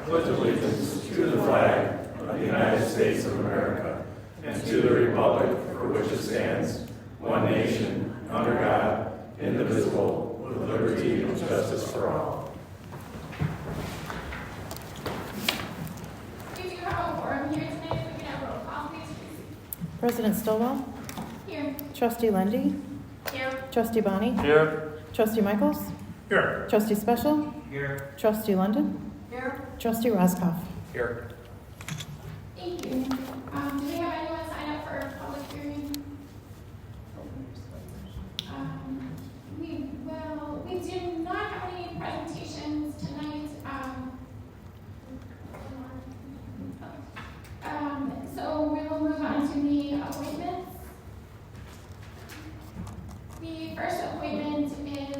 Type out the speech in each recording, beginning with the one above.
pledge allegiance to the flag of the United States of America and to the republic for which it stands, one nation, under God, indivisible, with liberty and justice for all. We do have a forum here tonight. We can have roll call, please. President Stillwell? Here. Trustee Lundy, Here. Trustee Bonnie? Here. Trustee Michaels? Here. Trustee Special? Here. Trustee London? Here. Trustee Roscoff? Here. Thank you. Do we have anyone sign up for a public hearing? We do not have any presentations tonight. So we will move on to the appointments. The first appointment is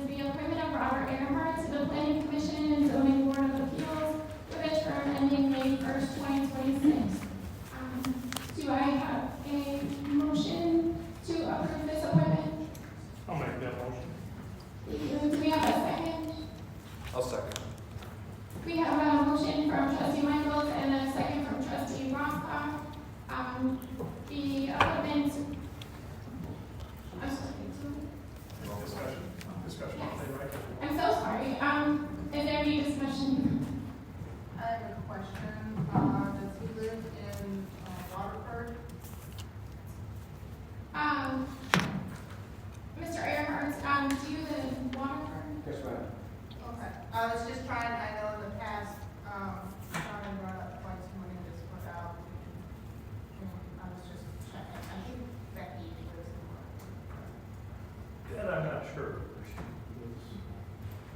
the appointment of Robert Earhart to the Planning Commission and Zoning Board of Appeals with a term ending May 1st, 2026. Do I have a motion to approve this appointment? I'll make that motion. Do we have a second? I'll second. We have a motion from Trustee Michaels and a second from Trustee Roscoff. The appointment. I'm sorry. Discussion. Yes. I'm so sorry. Is there any discussion? I have a question. Does he live in Waterford? Mr. Earhart, do you live in Waterford? Yes, ma'am. Okay. I was just trying, I know in the past, Sean brought up twice when he was put out. I was just checking. I think Becky lives in Waterford. That I'm not sure.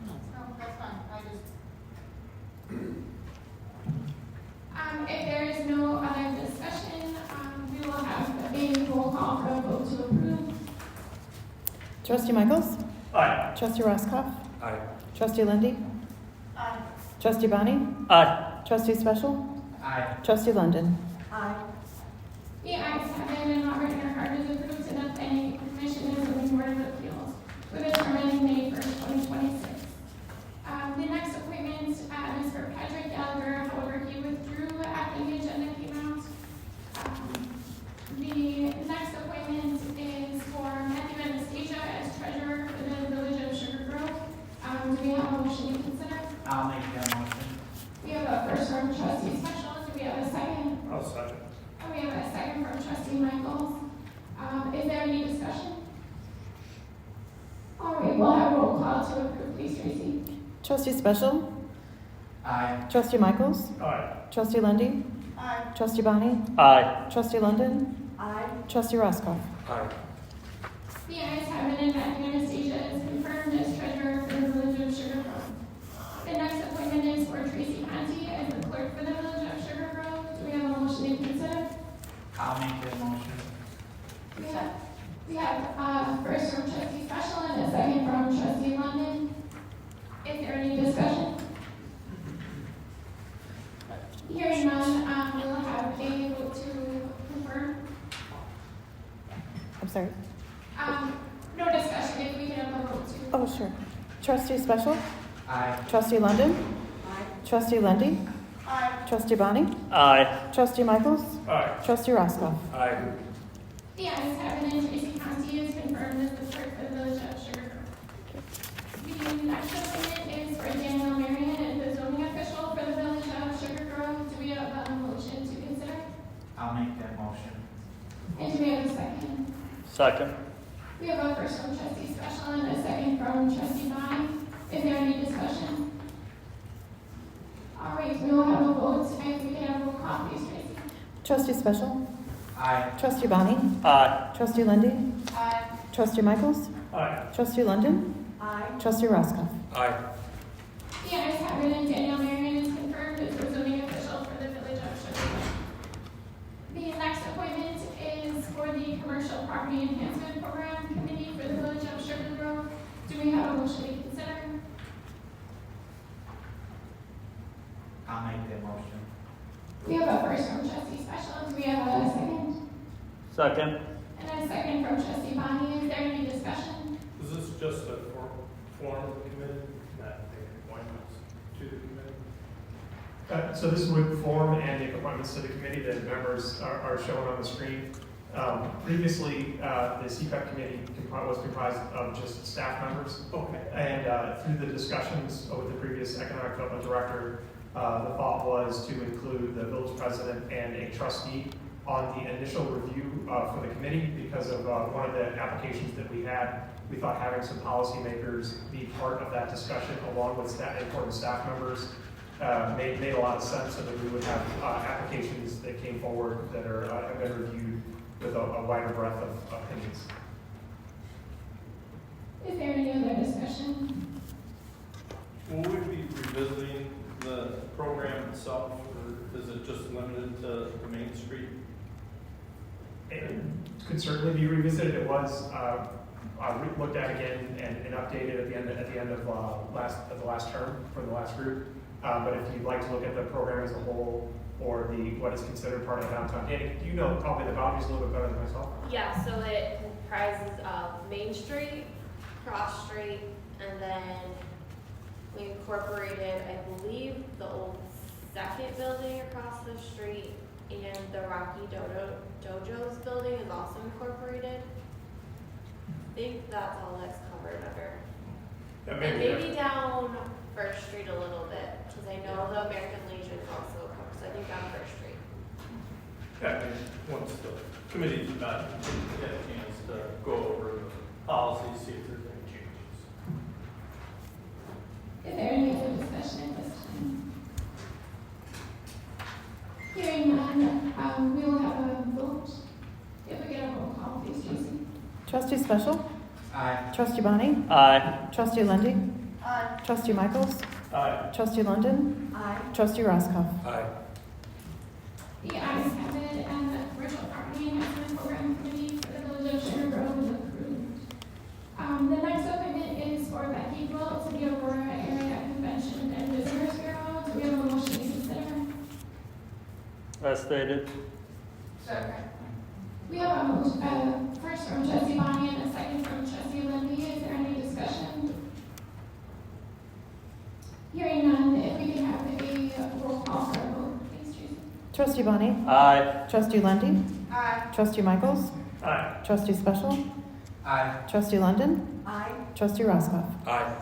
No, that's fine. I just, If there is no other discussion, we will have a roll call for a vote to approve. Trustee Michaels? Aye. Trustee Roscoff? Aye. Trustee Lundy, aye. Trustee Bonnie? Aye. Trustee Special? Aye. Trustee London? Aye. The ayes have it, and Robert Earhart is approved to the Planning Commission and Zoning Board of Appeals with a term ending May 1st, 2026. The next appointment is for Patrick Gallagher. However, he withdrew after the agenda came out. The next appointment is for Matthew Anastasia as treasurer for the Village of Sugar Grove. Do we have a motion to consider? I'll make that motion. We have a first from Trustee Special. Do we have a second? I'll second. And we have a second from Trustee Michaels. Is there any discussion? All right, we'll have a roll call to approve, please, Tracy. Trustee Special? Aye. Trustee Michaels? Aye. Trustee Lundy, Aye. Trustee Bonnie? Aye. Trustee London? Aye. Trustee Roscoff? Aye. The ayes have it, and Matthew Anastasia is confirmed as treasurer for the Village of Sugar Grove. The next appointment is for Tracy Conti as the clerk for the Village of Sugar Grove. Do we have a motion to consider? I'll make that motion. We have first from Trustee Special and a second from Trustee London. Is there any discussion? Hearing none, we'll have a vote to confirm. I'm sorry. No discussion, if we can have a vote to. Oh, sure. Trustee Special? Aye. Trustee London? Aye. Trustee Lundy, Aye. Trustee Bonnie? Aye. Trustee Michaels? Aye. Trustee Roscoff? Aye. The ayes have it, and Tracy Conti is confirmed as the clerk for the Village of Sugar Grove. The next appointment is for Daniel Marion as the zoning official for the Village of Sugar Grove. Do we have a motion to consider? I'll make that motion. And do we have a second? Second. We have a first from Trustee Special and a second from Trustee Bonnie. Is there any discussion? All right, we will have a vote, and we can have a roll call, please, Tracy. Trustee Special? Aye. Trustee Bonnie? Aye. Trustee Lundy, Aye. Trustee Michaels? Aye. Trustee London? Aye. Trustee Roscoff? Aye. The ayes have it, and Daniel Marion is confirmed as the zoning official for the Village of Sugar Grove. The next appointment is for the Commercial Property Enhancement Program Committee for the Village of Sugar Grove. Do we have a motion to consider? I'll make that motion. We have a first from Trustee Special. Do we have a second? Second. And a second from Trustee Bonnie. Is there any discussion? Is this just a form of the committee, not making appointments to the committee? So this would form and make appointments to the committee. The members are shown on the screen. Previously, the CPEP committee was comprised of just staff members. Okay. And through the discussions with the previous economic development director, the thought was to include the village president and a trustee on the initial review for the committee because of one of the applications that we had. We thought having some policymakers be part of that discussion along with important staff members made a lot of sense, so that we would have applications that came forward that have been reviewed with a wider breadth of opinions. Is there any other discussion? Will we be revisiting the program itself, or is it just limited to Main Street? It could certainly be revisited. It was looked at again and updated at the end of the last term for the last group. But if you'd like to look at the program as a whole or what is considered part of downtown, Danny, you know probably the boundaries a little bit better than myself. Yeah, so it comprises of Main Street, Cross Street, and then we incorporated, I believe, the old second building across the street, and the Rocky Dojo's building is also incorporated. I think that's all that's covered under. That And may be maybe down First Street a little bit, because I know the American Legion also covers, I think down First Street. Yeah, I mean, once the committee's met, we get a chance to go over the policies, see if there's any changes. Is there any other discussion at this time? Hearing none, we will have a vote. If we get a roll call, please, Tracy. Trustee Special? Aye. Trustee Bonnie? Aye. Trustee Lundy. Aye. Trustee Michaels? Aye. Trustee London? Aye. Trustee Roscoff? Aye. The ayes have it, and the commercial property enhancement program committee for the village of Sugar Grove is approved. The next appointment is for Becky Wilt to the Aurora Area Convention and Visitors Bureau. Do we have a motion to consider? As stated. Second. We have a motion, first from Trustee Bonnie and a second from Trustee Lindy. Is there any discussion? Hearing none, if we can have a roll call for a vote, please, Tracy. Trustee Bonnie? Aye. Trustee Lundy. Aye. Trustee Michaels? Aye. Trustee Special? Aye. Trustee London? Aye. Trustee Roscoff? Aye.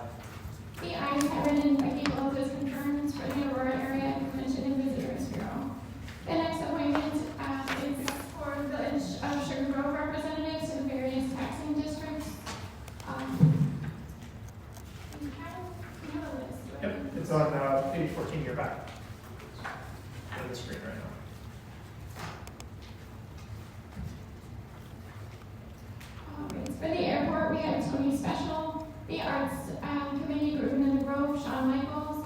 The ayes have it, and Becky Wilt is confirmed for the Aurora Area Convention and Visitors Bureau. The next appointment is for Village of Sugar Grove representatives to the various taxing districts. We have a list, right? Yep, it's on page 14 here back. On the screen right now. For the airport, we have Tony Special, the Arts Committee Group in the Grove, Sean Michaels,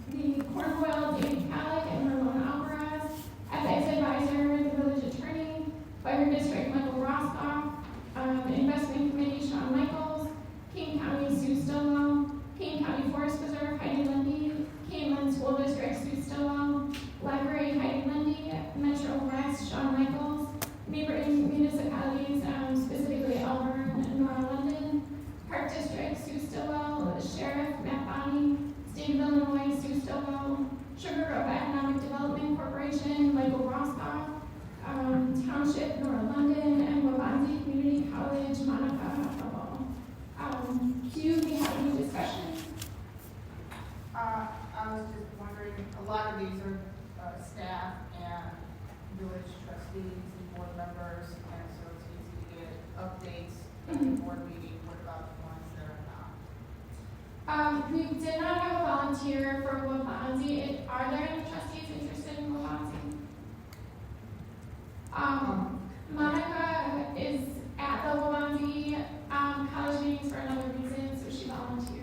the Cornwall, David Calick, and Ramon Alvarez, Ethics Advisor, the Village Attorney, Fire District, Michael Roscoff, Investment Committee, Sean Michaels, King County, Sue Stillwell, King County Forest Preserve, Heidi Lundy, Kingman School District, Sue Stillwell, Library, Heidi Lundy, Metro West, Sean Michaels, neighboring municipalities, specifically Auburn and Nora London, Park District, Sue Stillwell, Sheriff, Matt Bonney, State of Illinois, Sue Stillwell, Sugar Grove Economic Development Corporation, Michael Roscoff, Township, Nora London, and Wabanzi Community College, Monica Hubbell. Do we have any discussion? I was just wondering, a lot of these are staff and village trustees and board members, and so it's easy to get updates in the board meeting. What about the ones that are not? We did not have a volunteer for Wabanzi. Are there any trustees interested in Wabanzi? Monica is at the Wabanzi college meetings for another reason, so she volunteered.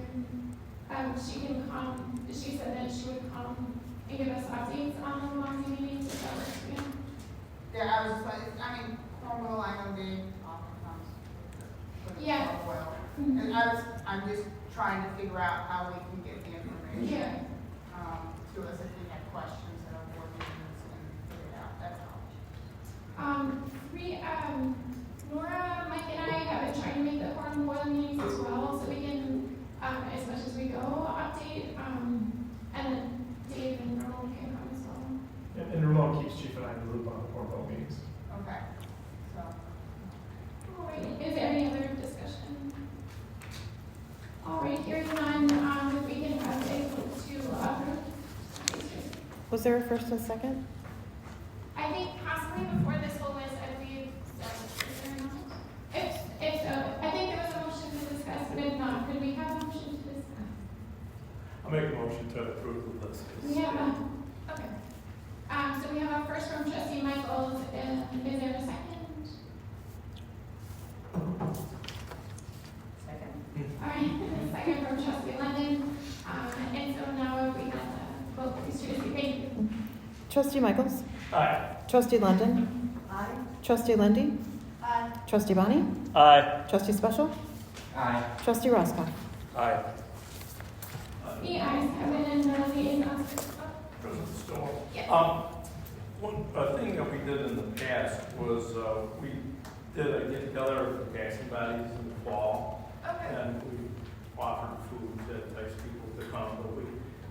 She can come. She said that she would come and give us updates on the Wabanzi meetings if that works for you. Yeah, I was just like, I mean, Cornwall, I know they often comes with Yeah. well. Mhm. And I'm just trying to figure out how we can get the information Yeah. to us if we have questions at our board meetings and figure it out. That's all. Nora, Mike, and I have been trying to make the Cornwall meetings as well, so we can, as much as we go, update. And then Dave Was there a first and a second? I think possibly before this whole list, I believe, so, is there a motion? If so, I think there was a motion to discuss, but if not, could we have a motion to discuss? I'll make a motion to approve the list. We have a, okay. So we have a first from trustee Michaels, is there a second? Second. All right, a second from trustee London, and so now we have the vote, please, Tracy, thank you. Trustee Michaels? Aye. Trustee London? Aye. Trustee Lindy? Aye. Trustee Bonnie? Aye. Trustee Special? Aye. Trustee Roscoff? Aye. The ayes have it, and the liaisons. President Stoll. Yes. One thing that we did in the past was we did a get together of the passing bodies in the fall, Okay. and we offered food to entice people to come, but we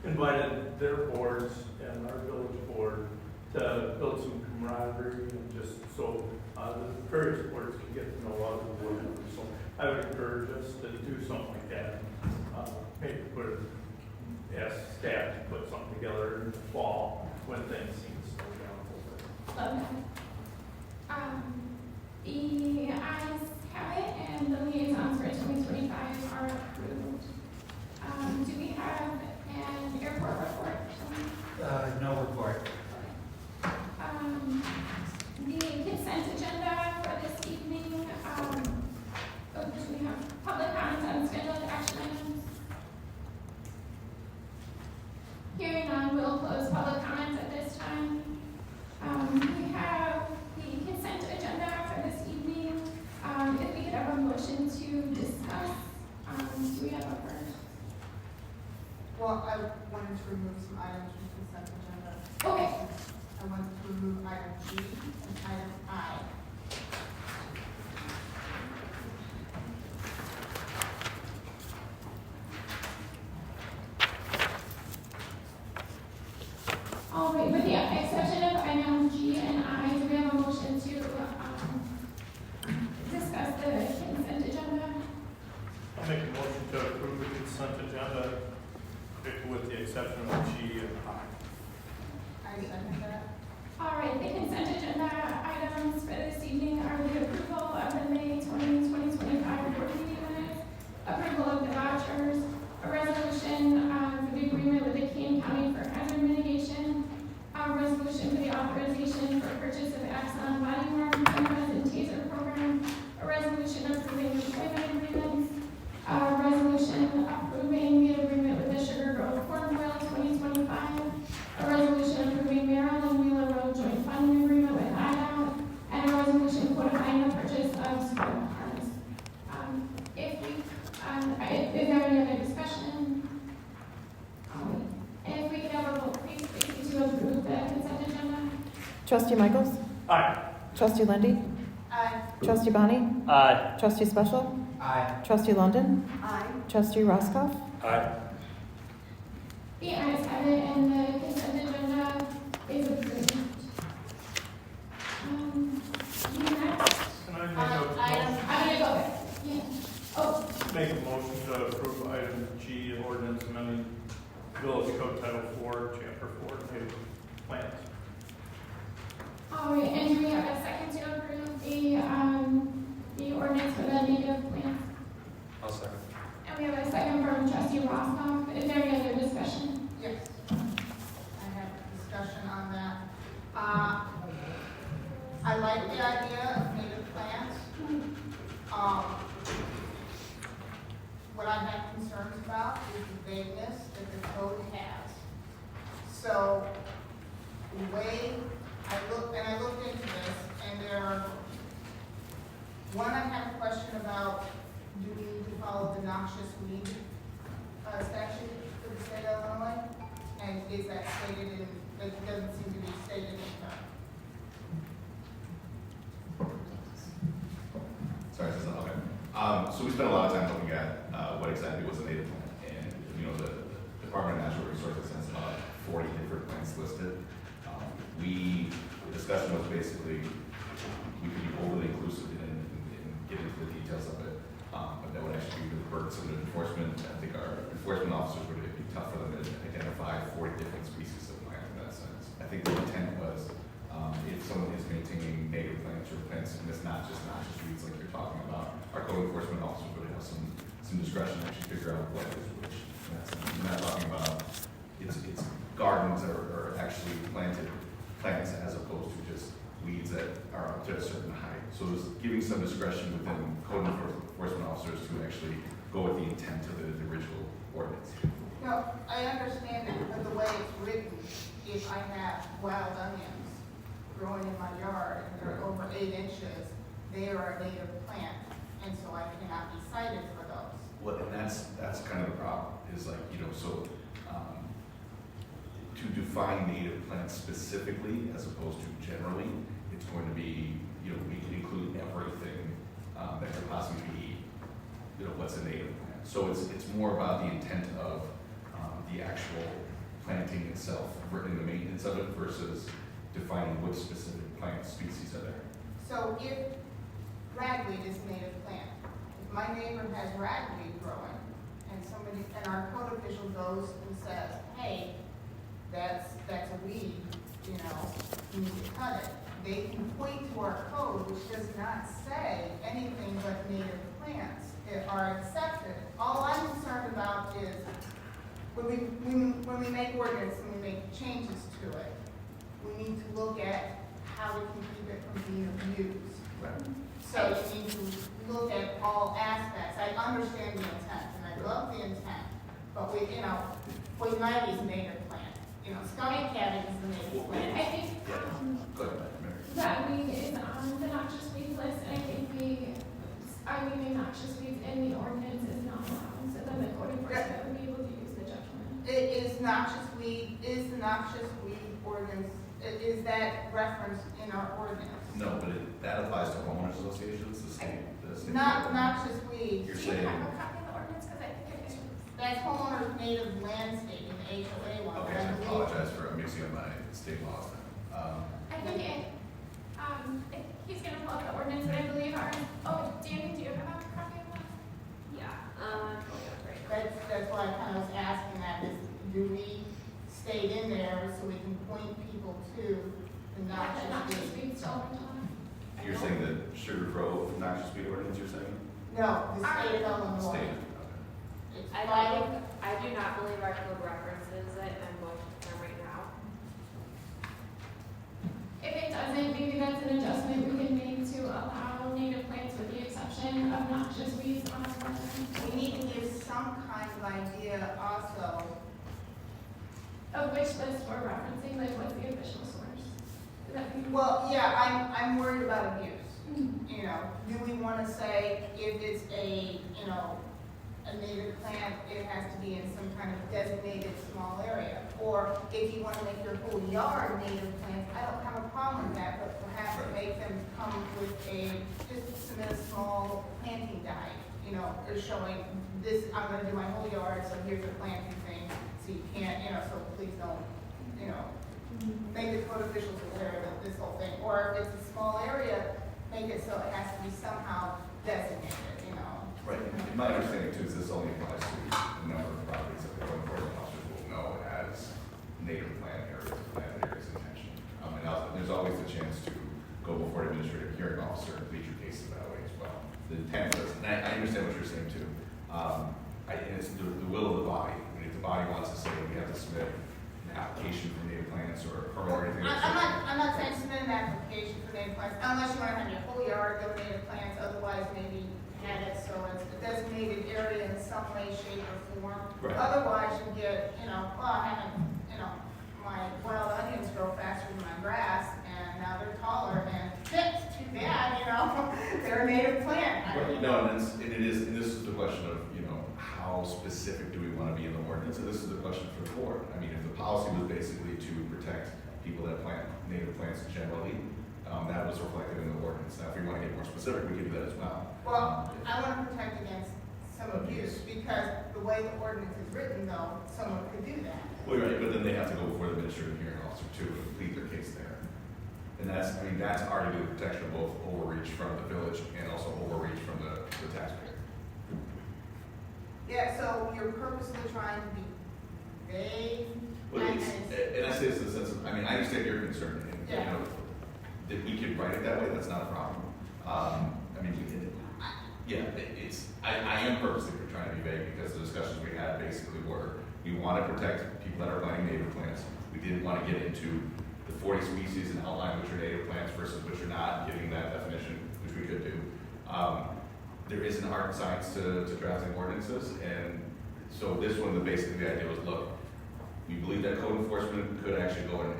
invited their boards and our village board to build some camaraderie and just so the various boards can get to know other board members. So I would encourage us to do something like that. Maybe ask staff to put something together in the fall when things seem to slow down a little bit. Love that. The ayes have it, and the liaisons for 2025 are approved. Do we have an airport report? No report. The consent agenda for this evening, do we have public comments on scheduled action items? Hearing none, we'll close public comments at this time. We have the consent agenda for this evening. If we could have a motion to discuss, do we have a first? Well, I wanted to remove some items from consent agenda. Okay. I wanted to remove item G and item I. All right, with the exception of item G and I, do we have a motion to discuss the consent agenda? I'll make a motion to approve the consent agenda with the exception of G and I. I second that. All right, the consent agenda items for this evening are the approval of the May 2025 board meeting minutes, approval of the vouchers, a resolution for the agreement with the Kane County for hazard mitigation, a resolution for the authorization for purchase of Axon body worn cameras and taser program, a resolution approving employment agreements, a resolution approving the agreement with the Sugar Grove Corn Boil 2025, a resolution approving Merrill and Wheeler Road joint funding agreement with IDOT, and a resolution codifying the purchase of sport cars. Is there any other discussion? If we could have a vote, please, to approve the consent agenda. Trustee Michaels? Aye. Trustee Lindy? Aye. Trustee Bonnie? Aye. Trustee Special? Aye. Trustee London? Aye. Trustee Roscoff? Aye. The ayes have it, and the consent agenda is approved. Next, Can I make I'm gonna go back. Yeah. Oh, make a motion to approve item G, ordinance amending Village Code Title 4, Chapter 4, native plants. all right, and do we have a second to approve the ordinance for the native plants? I'll second. And we have a second from trustee Roscoff. Is there any other discussion? Yes. I have a discussion on that. I like the idea of native plants. What I have concerns about is the vagueness that the code has. So the way I looked into this, and I have a question about, do we need to follow the noxious weed statute for the state of Illinois? And is that stated in, it doesn't seem to be stated in the. Sorry, this is okay. So we spent a lot of time looking at what exactly was a native plant, and the Department of Natural Resources has about 40 different plants listed. The discussion was basically we could be overly inclusive and get into the details of it, but that would actually be the burdensome of enforcement. I think our enforcement officers would be tough for them to identify 40 different species of plants in that sense. I think the intent was, if someone is maintaining native plants or plants, and it's not just weeds like you're talking about, our code enforcement officers would have some discretion to actually figure out what is which. And that's, I'm not talking about, it's gardens or actually planted plants as opposed to just weeds that are up to a certain height. So it's giving some discretion within code enforcement officers to actually go with the intent of the original ordinance. No, I understand that, but the way it's written, if I have wild onions growing in my yard and they're over 8 inches, they are a native plant, and so I cannot be cited for those. Well, and that's kind of the problem, is like, you know, so, to define native plants specifically as opposed to generally, it's going to be, you know, we can include everything, that could possibly be, you know, what's a native plant. So it's more about the intent of, the actual planting itself, in the maintenance of it versus defining which specific plant species are there. So if ragweed is a native plant, if my neighbor has ragweed growing, and our code official goes and says, hey, that's a weed, you know, you need to cut it, they can point to our code, which does not say anything but native plants are accepted. All I'm concerned about is when we make ordinance and we make changes to it, we need to look at how we can keep it from being abused. Right. So you need to look at all aspects. I understand the intent, and I love the intent, but we, you know, poison is a native plant. You know, scummy cat is a native I plant. think, Go ahead, Mary. that weed is on the noxious weed list, and I think the noxious weeds in the ordinance is not allowed, so then the code enforcement would be able to use the judgment. It is noxious weed, is the noxious weed ordinance, is that referenced in our ordinance? No, but that applies to homeowners associations, the state. Not noxious weed, You're Do you saying, have a copy of the ordinance, because I think it is. that's homeowners native landscaping, the HOA one. okay, I apologize for mixing up my state laws then. I think he's gonna pull up the ordinance, but I believe Danny, do you have a copy of that? Yeah, pulling up right now. That's why I kind of was asking that, is do we stay in there so we can point people to the The noxious noxious weed? weeds still on. You're saying that Sugar Grove noxious weed ordinance, you're saying? No, the state of Illinois. State, okay. It's I do not believe our code references it, I'm going to confirm right now. If it doesn't, maybe that's an adjustment we can make to allow native plants with the exception of noxious weeds on our ordinance. We need to give some kind of idea also. Of which list we're referencing, like what's the official source? Is that what you- Well, yeah, I'm worried about abuse. You know, do we want to say if it's a native plant, it has to be in some kind of designated small area? Or if you want to make your whole yard native plants, I don't have a problem with that, but perhaps make them come with just submit a small planting guide, you know, or showing this, I'm going to do my whole yard, so here's the planting thing, so you can't, you know, so please don't, you know, make the code officials aware of this whole thing. Or if it's a small area, make it so it has to be somehow designated, you know. Right, and my understanding too is this only applies to a number of properties that the code enforcement officers will know as native plant areas, planted areas intention. And also, there's always the chance to go before an administrative hearing officer and plead your cases that way as well. The intent is, and I understand what you're saying too. And it's the will of the body. I mean, if the body wants to say we have to submit an application for native plants or a permit or anything. I'm not saying submit an application for native plants, unless you want to have your whole yard go native plants, otherwise maybe have it so it's a designated area in some way, shape, or form. Right. Otherwise, you get, you know, well, I haven't, you know, my wild onions grow faster than my grass, and now they're taller, and it's too bad, you know, they're a native plant. Right, no, and this is the question of, you know, how specific do we want to be in the ordinance? And this is the question for the board. I mean, if the policy was basically to protect people that plant native plants generally, that was reflected in the ordinance. Now, if we want to get more specific, we can do that as well. Well, I want to protect against some abuse, because the way the ordinance is written, though, someone could do that. Well, right, but then they have to go before the administrative hearing officer too and plead their case there. And that's arguably the protection of both overreach from the village and also overreach from the taxpayer. Yeah, so you're purposely trying to be vague. Well, and I say this in the sense of, I mean, I understand your concern, and, Yeah. you know, that we could write it that way, that's not a problem. I mean, we can, yeah, I am purposely trying to be vague, because the discussions we had basically were, we want to protect people that are planting native plants. We didn't want to get into the 40 species and outline which are native plants versus which are not, giving that definition, which we could do. There is an art and science to drafting ordinances, and so this one, basically the idea was, look, we believe that code enforcement could actually go and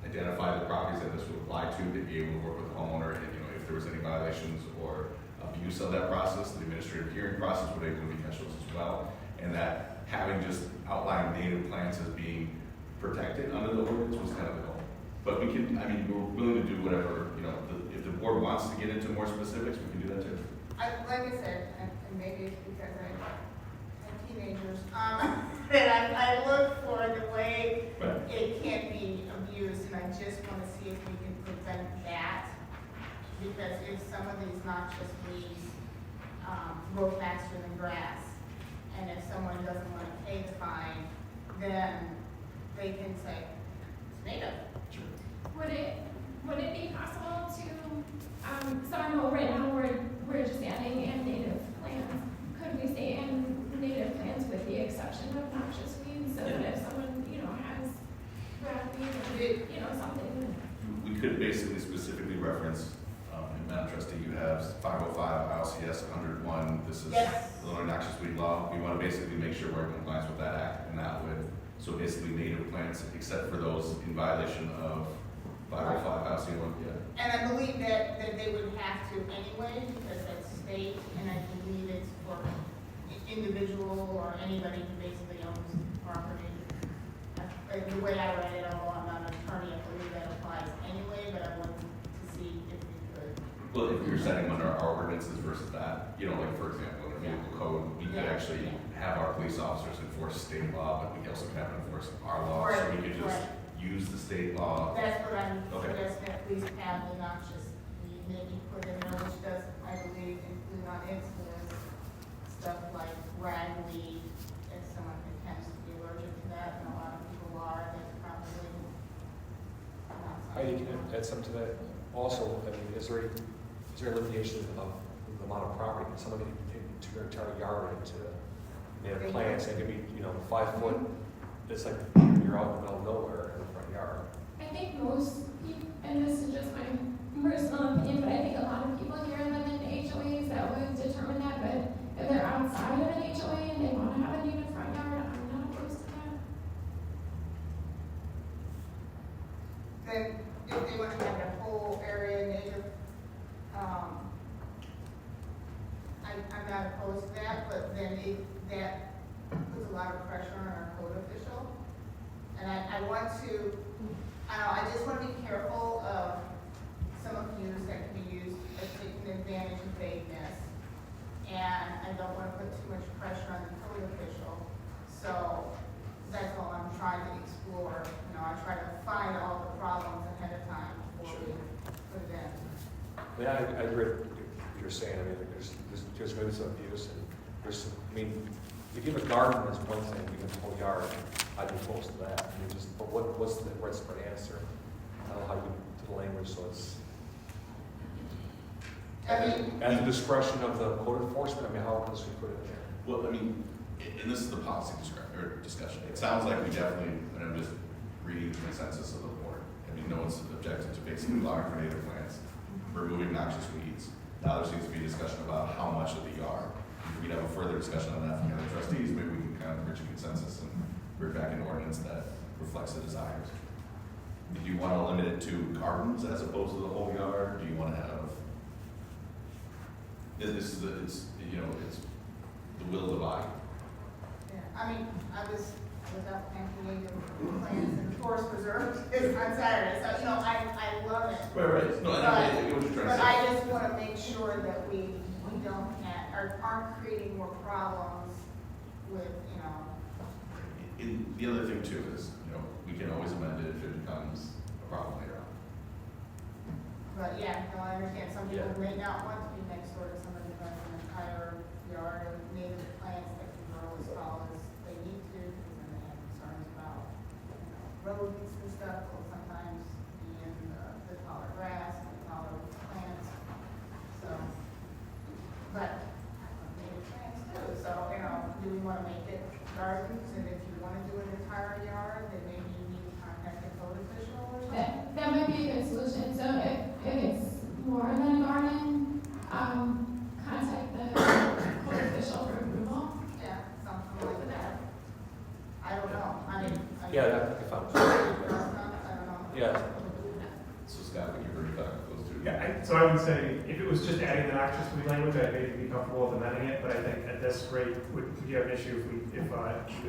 identify the properties that this would apply to be able to work with the homeowner, and, you know, if there was any violations or abuse of that process, the administrative hearing process would able to be catch those as well, and that having just outlined native plants as being protected under the ordinance was kind of the goal. But we can, I mean, we're willing to do whatever, you know, if the board wants to get into more specifics, we can do that too. Like I said, and maybe it's because I have teenagers, that I look for the way Right. it can't be abused, and I just want to see if we can prevent that. Because if some of these noxious weeds grow faster than grass, and if someone doesn't want to pay the fine, then they can say, it's native. Sure. Would it be possible to, so I know right now we're just adding in native plants. Could we say in native plants with the exception of noxious weeds, so that if someone, you know, has ragweed or, you know, something? We could basically specifically reference, and Madam Trustee, you have 505 ILCS 101. This is Yes. the Illinois Noxious Weed Law. We want to basically make sure we're in compliance with that act, and that would, so basically native plants, except for those in violation of 505 ILCS 1. Yeah. And I believe that they would have to anyway, because that's state, and I believe it's for individual or anybody who basically owns property. The way I read it, although I'm not an attorney, I believe that applies anyway, but I wanted to see if we could. Well, if you're setting under our ordinances versus that, you know, like for example, in the vehicle code, we could Yeah. actually have our police officers enforce state law, but we also have to enforce our law, so we could just use the state law. That's what I'm Okay. suggesting, at least have the noxious weed maybe put in there, which does, I believe, include on its list stuff like ragweed, if someone tends to be allergic to that, and a lot of people are, that's probably not Heidi, something. can I add something to that? Also, I mean, is there a limitation of the amount of property? Can somebody turn a yard into native plants? They could be, you know, 5 foot. It's like you're out in the middle of nowhere in the front yard. I think most people, and this is just my personal opinion, but I think a lot of people here live in HOAs that would determine that, but if they're outside of an HOA and they want to have a native front yard, I'm not opposed to that. Then, if they want to have the whole area native, I'm not opposed to that, but then that puts a lot of pressure on our code official. And I want to, I just want to be careful of some abuse that can be used as taking advantage of vagueness. And I don't want to put too much pressure on the code official. So that's all I'm trying to explore. You know, I try to find all the problems ahead of time before we put it in. I mean, I agree with what you're saying. I mean, there's going to be some abuse, and there's, I mean, if you have a garden, that's one thing. You have a whole yard. I'd be opposed to that. I mean, but what's the answer? I don't know how you do the language, so it's at the discretion of the code enforcement. I mean, how else we put it in there? Well, I mean, and this is the policy discussion. It sounds like we definitely, and I'm just reading the consensus of the board. I mean, no one's objected to basically allowing for native plants, removing noxious weeds. Now there seems to be a discussion about how much of the yard. If we'd have a further discussion on that from the other trustees, maybe we can kind of reach a consensus and bring back an ordinance that reflects the desires. Do you want to limit it to gardens as opposed to the whole yard? Do you want to have, it's the will of the body. Yeah, I mean, I was out planting native plants in the forest preserve on Saturday, so, you know, I love it. Right. No, I get what you're trying to But say. I just want to make sure that we don't have, or aren't creating more problems with, you know. And the other thing too is, you know, we can always amend it if it becomes a problem later on. But yeah, no, I understand, some people may not want to be next door to somebody who has an entire yard of native plants that can grow as tall as they need to, because then they have concerns rodents and stuff will sometimes be in the taller grass and the taller plants. So, but I love native plants too, so, do we want to make it gardens? And if you want to do an entire yard, then maybe you need to contact the code official or something. That might be a good solution. So if it's more than a garden, contact the code official for approval. Yeah, something like that. I don't know, Yeah, I found it. I don't know. Yeah. So Scott, what you were talking about those two? Yeah, so I would say, if it was just adding the noxious weed language, I'd maybe be comfortable with amending it, but I think at this rate, would you have an issue if you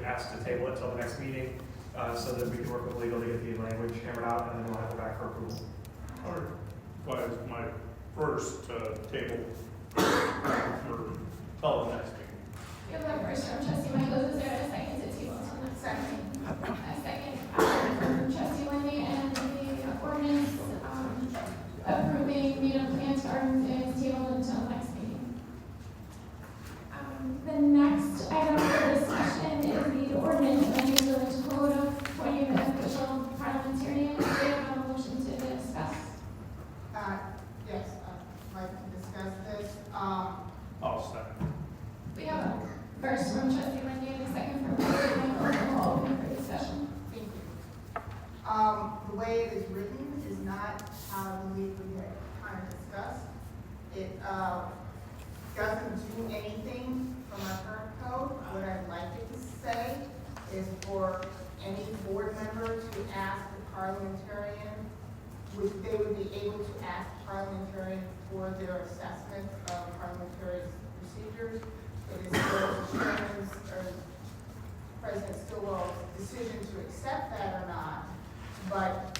asked to table it till the next meeting, so that we can work with legal to get the language hammered out, and then we'll have it back for approval? Or was my first table for till the next meeting. We have a first from trustee Michaels. Is there a second to table until next second? A second from trustee Wendy, and the ordinance approving native plant gardens is tabled until next meeting. The next item for discussion is the ordinance amending the village code appointing the official parliamentarian. Do we have a motion to discuss? Yes, I'd like to discuss this. I'll second. We have a first from trustee Wendy and a second from trustee Michaels, and we'll open for discussion. Thank you. The way it is written is not how I believe we had kind of discussed. It doesn't do anything from our current code. What I'd like it to say is for any board member to ask the parliamentarian, which they would be able to ask the parliamentarian for their assessment of parliamentary procedures. It is still the chairman's or President Stillwell's decision to accept that or not, but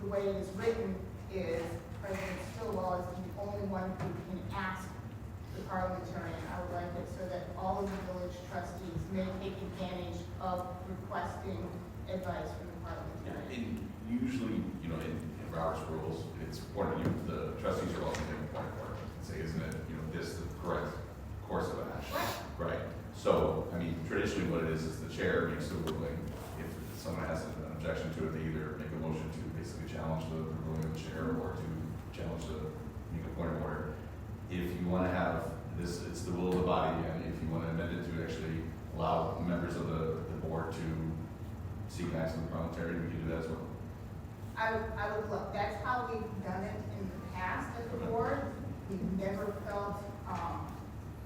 the way it is written is President Stillwell is the only one who can ask the parliamentarian. I would like it so that all of the village trustees may take advantage of requesting advice from the parliamentarian. And usually, in Robert's rules, it's important, the trustees are also making a point for it, and say, isn't it, this the correct course of action? Right. So, traditionally what it is the chair makes the ruling. If someone has an objection to it, they either make a motion to basically challenge the ruling of the chair or to challenge make a point of order. If you want to have this, it's the will of the body, and if you want to amend it to actually allow members of the board to seek an action of the parliamentarian, we can do that as well. I would look, that's how we've done it in the past at the board. We've never felt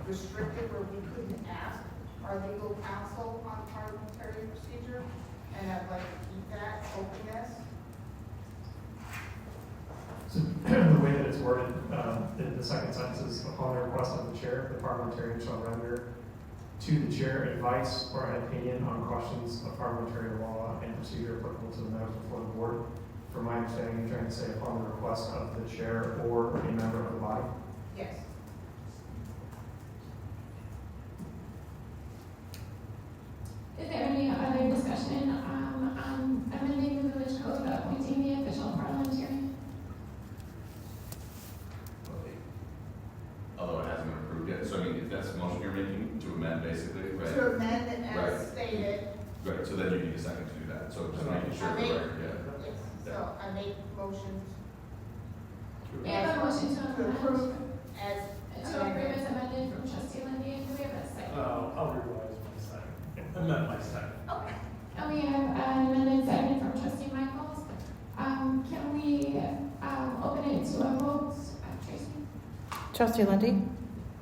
restricted where we couldn't ask our legal counsel on parliamentary procedure, and I'd like to keep that openness. So the way that it's worded, in the second sentence is, upon the request of the chair, the parliamentarian shall render to the chair advice or an opinion on questions of parliamentary law and procedure applicable to the matters before the board. From my understanding, you're trying to say upon the request of the chair or a member of the body. Yes. Is there any other discussion on amending the village code appointing the official parliamentarian? Although it hasn't been approved yet, so if that's the motion you're making, to amend basically, right? To amend it as Right. stated, Right, so then you need a second to do that, so just making sure, I make- right, yeah. yes, so I make motions We have a motion to to amend, approve as to approve as amended from trustee Lindy. Do we have a second? I'll revise my second. Amend my second. Okay. And we have an amended second from trustee Michaels. Can we open it to a vote? Tracy? Trustee Lindy,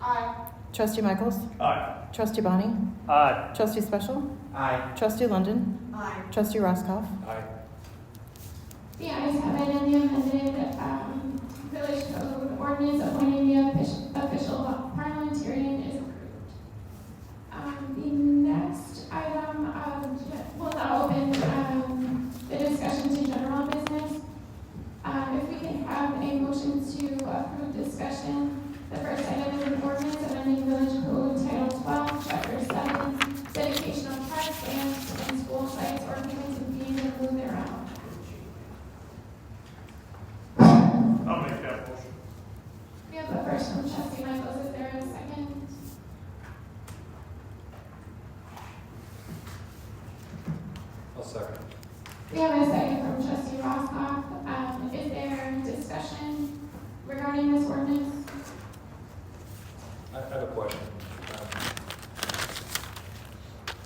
aye. Trustee Michaels, Aye. Trustee Bonnie, Aye. Trustee Special, Aye. Trustee London, Aye. Trustee Roscoff. Aye. The ayes have it, and the amended village code ordinance appointing the official parliamentarian is approved. The next item, we'll now open the discussion to general business. If we can have a motion to approve discussion, the first item is an ordinance amending village code title 12, chapter 7, dedication of parks, stands, and school sites, or payments and fees in lieu thereof. I'll make that motion. We have a first from trustee Michaels. Is there a second? I'll second. We have a second from trustee Roscoff. Is there discussion regarding this ordinance? I have a question.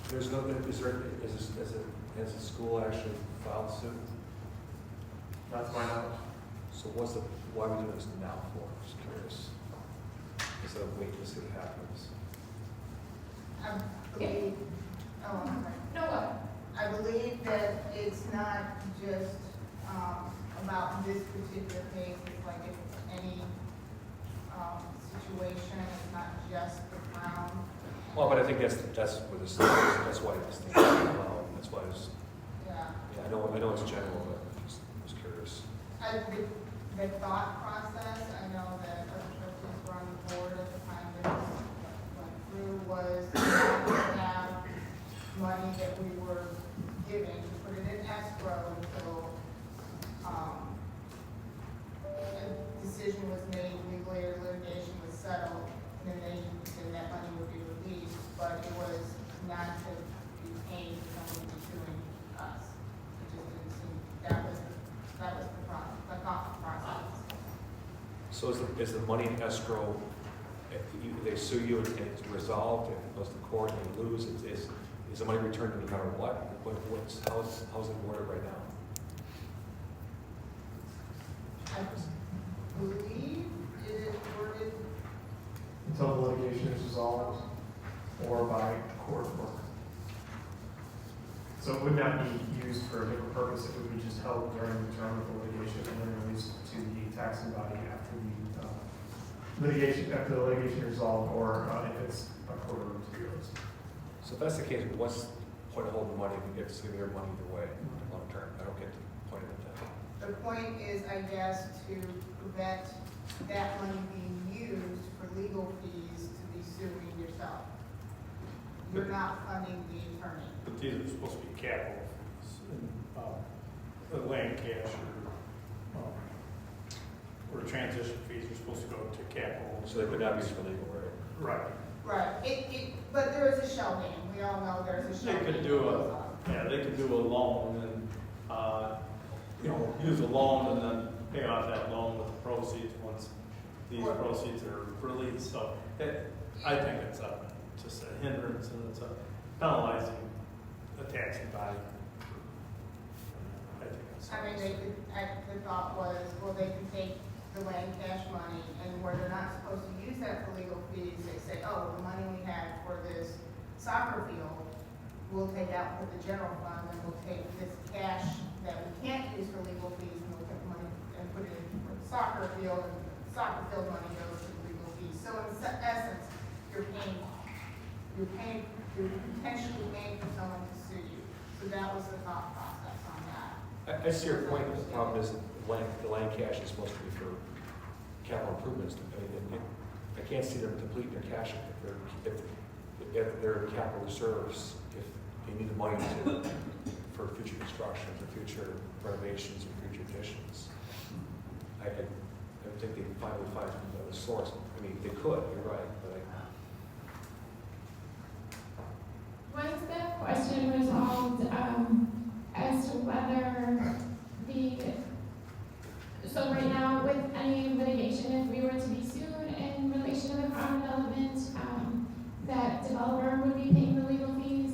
There's no, has the school actually filed suit? That's my knowledge. So why are we doing this now for? Just curious. Instead of waiting to see what happens. I believe, oh, I'm sorry. No, what? I believe that it's not just, about this particular case, it's like if any, situation, it's not just the ground. Well, but I think that's where this, that's why this thing is allowed. That's why it's, Yeah. yeah, I know it's general, but I just was curious. The thought process, I know that other trustees were on the board at the time that this went through, was not to have money that we were giving, to put it in escrow until, a decision was made, legally or litigation was settled, and then that money would be released, but it was not to be paid for someone to be suing us. It just didn't seem, that was the thought process. So is the money in escrow, if they sue you and it's resolved, and it goes to court and you lose, is the money returned no matter what? How's it worded right now? I believe it is worded, Until the litigation is resolved or by court order. So it would not be used for a different purpose, it would be just held during the term of the litigation and then released to the taxing body after after the litigation is resolved, or if it's a court order to be released. So if that's the case, what's the point of holding the money if you get to see their money either way, long term? I don't get the point of that. the point is, I guess, to prevent that money being used for legal fees to be suing yourself. You're not funding the attorney. But these are supposed to be capital fees, and, the land cash or transition fees are supposed to go to capital. So they would not be used for legal, right? Right. Right, but there is a shell game, we all know there's a They shell game. could do they could do a loan and, use a loan and then pay off that loan with the proceeds once these proceeds are released. So I think it's just a hindrance and it's penalizing the taxing body. I think it's. I mean, the thought was, well, they can take the land cash money, and where they're not supposed to use that for legal fees, they say, oh, the money we had for this soccer field, we'll take out for the general fund, and we'll take this cash that we can't use for legal fees, and we'll take money and put it in for the soccer field, and soccer field money goes to the legal fees. So in essence, you're potentially paying for someone to sue you. So that was the thought process on that. I see your point, but the problem is the land cash is supposed to be for capital improvements. I mean, I can't see them depleting their cash if they're in capital reserves, if they need the money for future construction, for future renovations, or future additions. I think they finally find another source. I mean, they could, you're right, but Was the question resolved as to whether so right now with any litigation, if we were to be sued in relation to the Crown development, that developer would be paying the legal fees?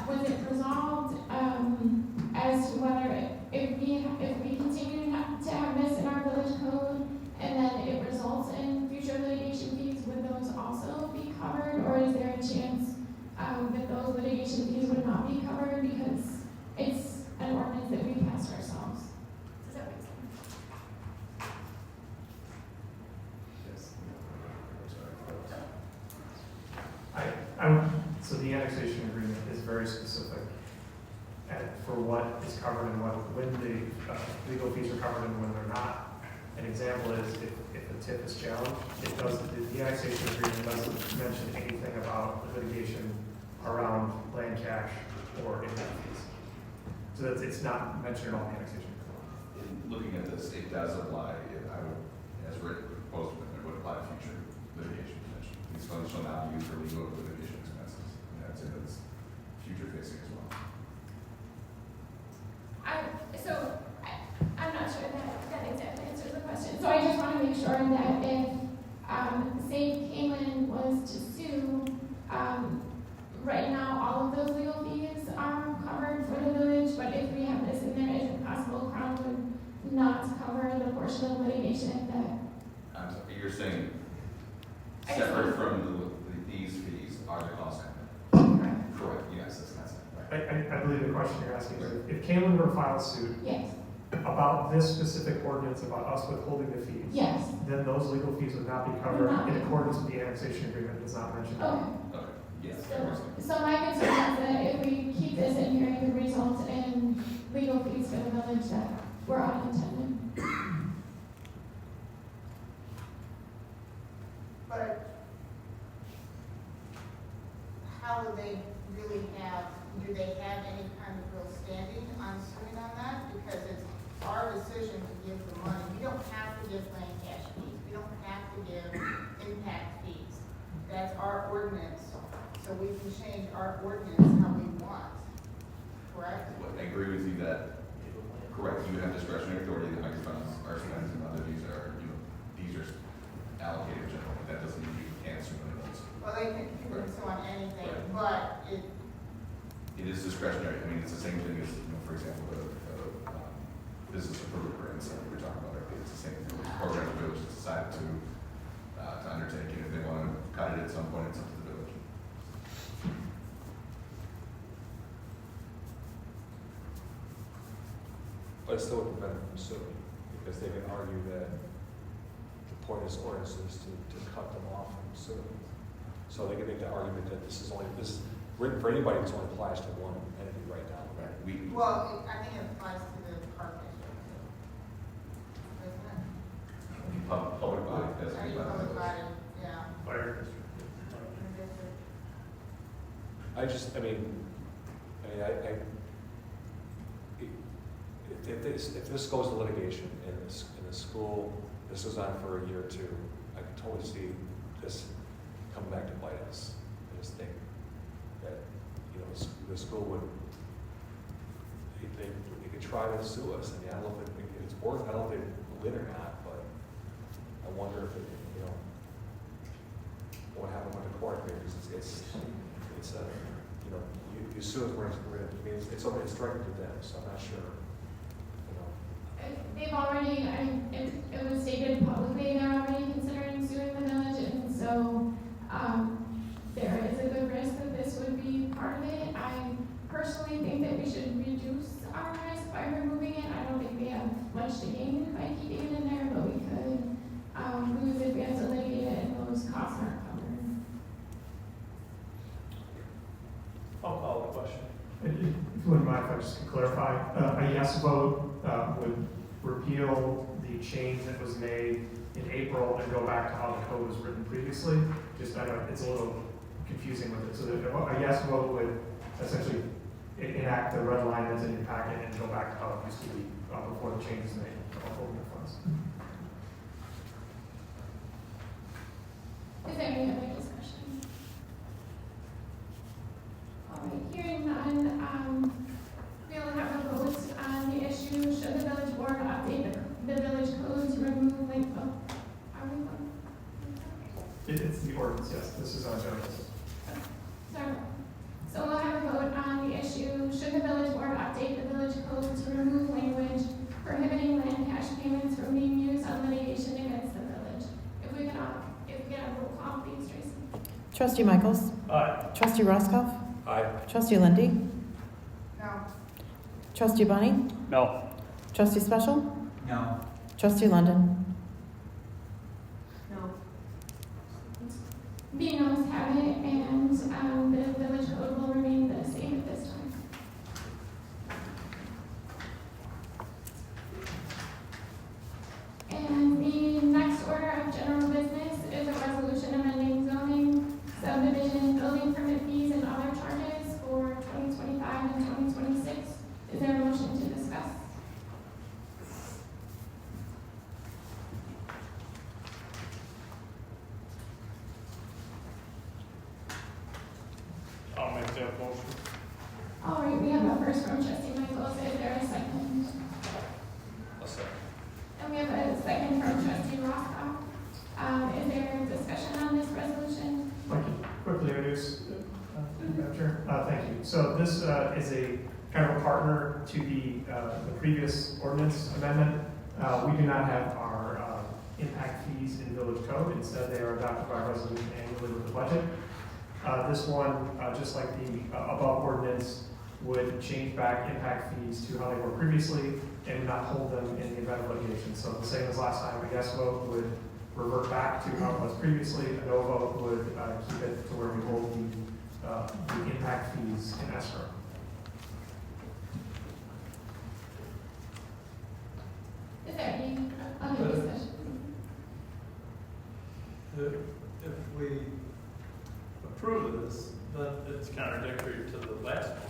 Was it resolved as to whether if we continue to have this in our village code and then it results in future litigation fees, would those also be covered, or is there a chance that those litigation fees would not be covered because it's an ordinance that we passed ourselves? Does that make sense? So the annexation agreement is very specific for what is covered and when the legal fees are covered and when they're not. An example is if the TIF is challenged, the annexation agreement doesn't mention anything about litigation around land cash or impact fees. So it's not mentioned at all in the annexation agreement. In looking at this, it does apply, as written, proposed, it would apply to future litigation potential. These funds shall not be used for legal or litigation expenses. And that's future facing as well. I question you're asking. If Kalen were to file a suit Yes, about this specific ordinance, about us withholding the fees, yes. then those legal fees would not be covered Would not. in accordance with the annexation agreement. It's not mentioned. Okay. Okay, yes. So my concern is that if we keep this in here, it could result in legal fees for the village that were unintended. But how will they really do they have any kind of real standing on suing on that? Because it's our decision to give the money. We don't have to give land cash fees. We don't have to give impact fees. That's our ordinance. So we can change our ordinance how we want, correct? I agree with you that, correct, you have discretionary authority that makes funds are spent and other these are allocated generally. That doesn't mean you can't sue on those. Well, they can sue on anything, Right. but it, It is discretionary. I mean, it's the same thing as, for example, the business approval grants that we're talking about. It's the same thing. It's a program the village has decided to undertake, and if they want to cut it at some point, it's up to the village. But it still would prevent them from suing, because they can argue that the point of this ordinance is to cut them off from suing. So they can make the argument that this is written for anybody, this only applies to one entity right now. Right. I think it applies to the park district too. Doesn't it? Public body, that's Any public body, yeah. Fire if this goes to litigation in the school, this goes on for a year or two, I can totally see this coming back to bite us. I just think that, the school would, they could try to sue us. I mean, I don't know if it's worth, I don't know if they win or not, but I wonder if it, what happened with the court, because it's you sue us, it's directed to them, so I'm not sure. They've already, it was stated publicly, they're already considering suing the village, and so, there is a good risk that this would be part of it. I personally think that we should reduce our risk by removing it. I don't think we have much to gain by keeping it in there, but we could, lose if we have to litigate it, and those costs aren't covered. I'll call the question. If you wouldn't mind if I just could clarify, a yes vote would repeal the change that was made in April and go back to how the code was written previously. Just, I know it's a little confusing with it. So that a yes vote would essentially enact the red line that's in your packet and go back to how it used to be before the change was made about holding the funds. Is there any other discussion? All right, hearing none, we'll have a vote on the issue. Should the village board update the village code to remove link? Are we on? It's the ordinance, yes. This is on general. Sorry. So we'll have a vote on the issue. Should the village board update the village code to remove language prohibiting land cash payments from being used on litigation against the village? If we get a roll call, please, Tracy. Trustee Michaels? Aye. Trustee Roscoff? Aye. Trustee Lindy? No, Trustee Bunny? No. Trustee Special? No. Trustee London? no. Being no's have it, and the village code will remain the same at this time. And the next order of general business is a resolution amending zoning, subdivision, building permit fees, and other charges for 2025 and 2026. Is there a motion to discuss? I'll make that motion. All right, we have a first from trustee Michaels. Is there a second? I'll second. And we have a second from trustee Roscoff. Is there discussion on this resolution? I can quickly introduce, Madam Chair. Thank you. So this is a kind of a partner to the previous ordinance amendment. We do not have our impact fees in village code. Instead, they are adopted by resolution annually with the budget. This one, just like the above ordinance, would change back impact fees to how they were previously and would not hold them in the event of litigation. So the same as last time, a yes vote would revert back to how it was previously, a no vote would keep it to where we hold the impact fees in escrow. Is there any other discussion? If we approve this, then it's contradictory to the last motion.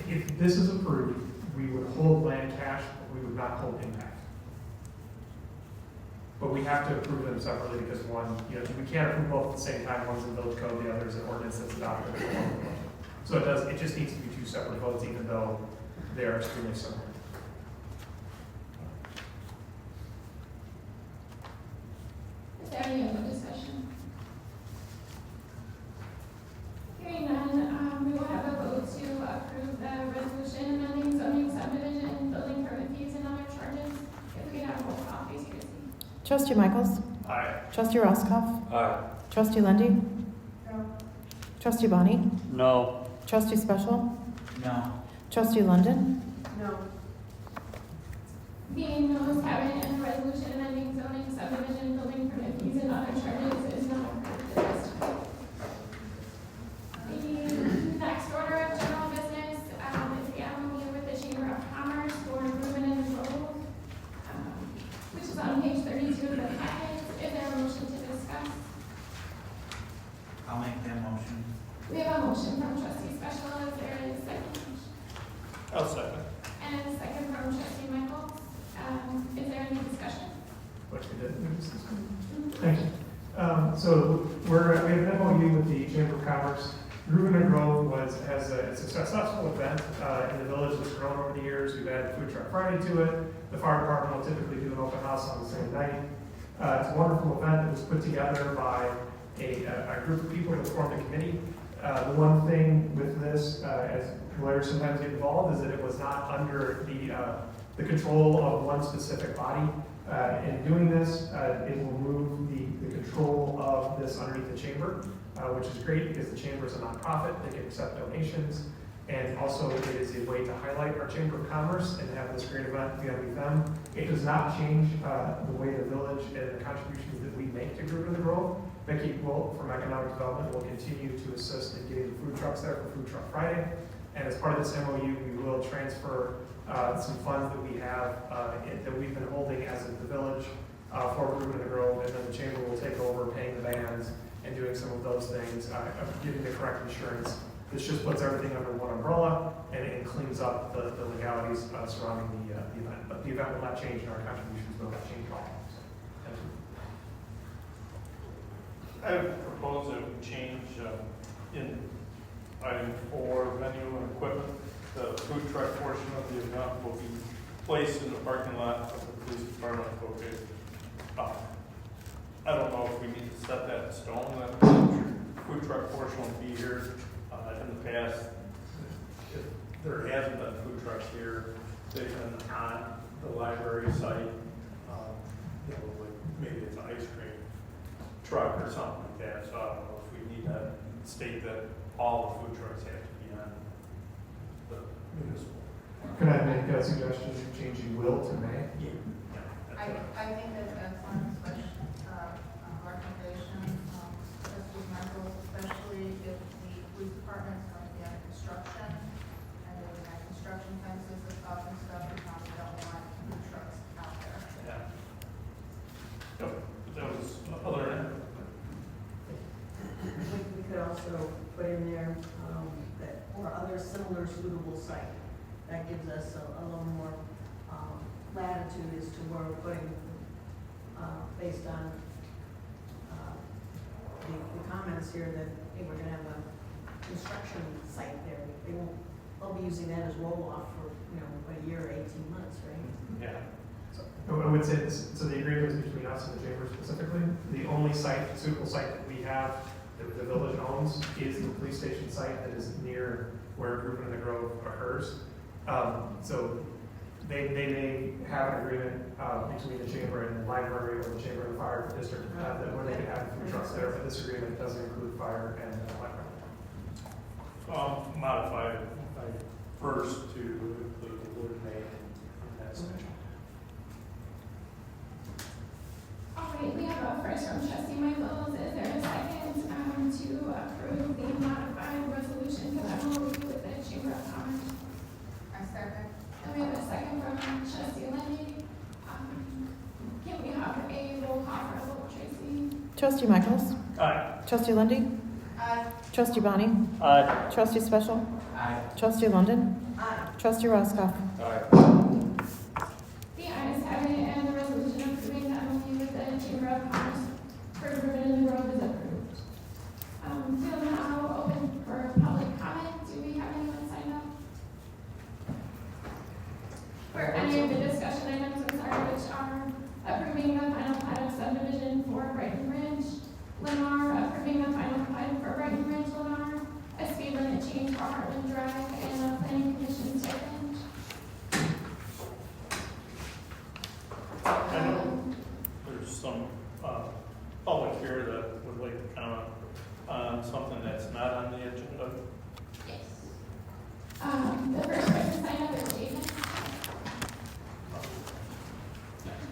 If this is approved, we would hold land cash, but we would not hold impact. But we have to approve them separately because one, we can't approve both at the same time. One's in village code, the other is an ordinance that's adopted. So it just needs to be two separate votes, even though they are extremely similar. Is there any other discussion? Hearing none, we will have a vote to approve the resolution amending zoning subdivision, building permit fees, and other charges. If we could have a roll call, please, Christie. Trustee Michaels? Aye. Trustee Roscoff? Aye. Trustee Lundy, No. Trustee Bonnie? No. Trustee Special? No. Trustee London? No. Being no's, having and the resolution amending zoning subdivision, building permit fees, and other charges is not approved at this time. The next order of general business is the MOU with the Chamber of Commerce for Ruben and the Grove, which is on page 32 of the packet. Is there a motion to discuss? I'll make that motion. We have a motion from trustee Special. Is there a second? I'll second. And a second from trustee Michaels. Is there any discussion? Which we did. Thank you. So we have an MOU with the Chamber of Commerce. Ruben and Grove has a successful event in the village that's grown over the years. We've added Food Truck Friday to it. The fire department will typically do an open house on the same night. It's a wonderful event that was put together by a group of people that formed a committee. The one thing with this, as lawyers sometimes get involved, is that it was not under the control of one specific body. In doing this, it will move the control of this underneath the chamber, which is great because the chamber is a nonprofit. They can accept donations. And also it is a way to highlight our Chamber of Commerce and have this great event together with them. It does not change the way the village and the contributions that we make to Group in the Grove. Becky Wilt from Economic Development will continue to assist in getting the food trucks there for Food Truck Friday. And as part of this MOU, we will transfer some funds that we have that we've been holding as the village for Group in the Grove, and then the chamber will take over paying the bands and doing some of those things, giving the correct insurance. This just puts everything under one umbrella and cleans up the legalities surrounding the event. But the event will not change and our contributions will not change at all. So, thank you. I would propose that we change in item 4, venue and equipment. The food truck portion of the event will be placed in the parking lot of the police department located. I don't know if we need to set that in stone, that the food truck portion will be here. In the past, if there hasn't been food trucks here, they've been on the library site. Like maybe it's an ice cream truck or something like that. So I don't know if we need to state that all the food trucks have to be on the municipal. Can I make a suggestion of changing will to may? I think that's excellent, especially recommendation, trustee Michaels, especially if the police department's going to be under construction, and they're going to have construction fences and stuff, we probably don't want food trucks out there. Yeah. Yep, that was other end. We could also put in there, that, or other similar suitable site. That gives us a little more, latitude as to where we're putting, based on, the comments here that, hey, we're gonna have a construction site there. They'll be using that as roll-off for, a year, 18 months, right? Yeah. So I would say this, so the agreement is between us and the chamber specifically. The only suitable site that we have that the village owns is the police station site that is near where Group in the Grove occurs. So they may have an agreement between the chamber and the library or the chamber and the fire district where they can have food trucks there, but this agreement doesn't include fire and library. So Modify my first to include the word may in that section. All right, we have a first from trustee Michaels. Is there a second to approve the modified resolution for the review with the Chamber of Commerce? I second. And we have a second from trustee Lenny. Can we have a roll call for a vote, Tracy? Trustee Michaels? Aye. Trustee Lundy, Aye. Trustee Bonnie? Aye. Trustee Special? Aye. Trustee London? Aye. Trustee Roscoff? The ayes have it, and the resolution approving the MOU with the Chamber of Commerce for Ribbon Road is approved. We'll now open for public comment. Do we have anyone signed up? For any of the discussion items, I'm sorry, which are approving the final plat of subdivision for Brighton Ridge, Lennar, approving the final plat for Brighton Ridge, Lennar, a speed limit change for Heartland Drive, and a planning commission stipend. I know there's some public here that would like to comment on something that's not on the agenda. Yes. The first person signed up is Jason.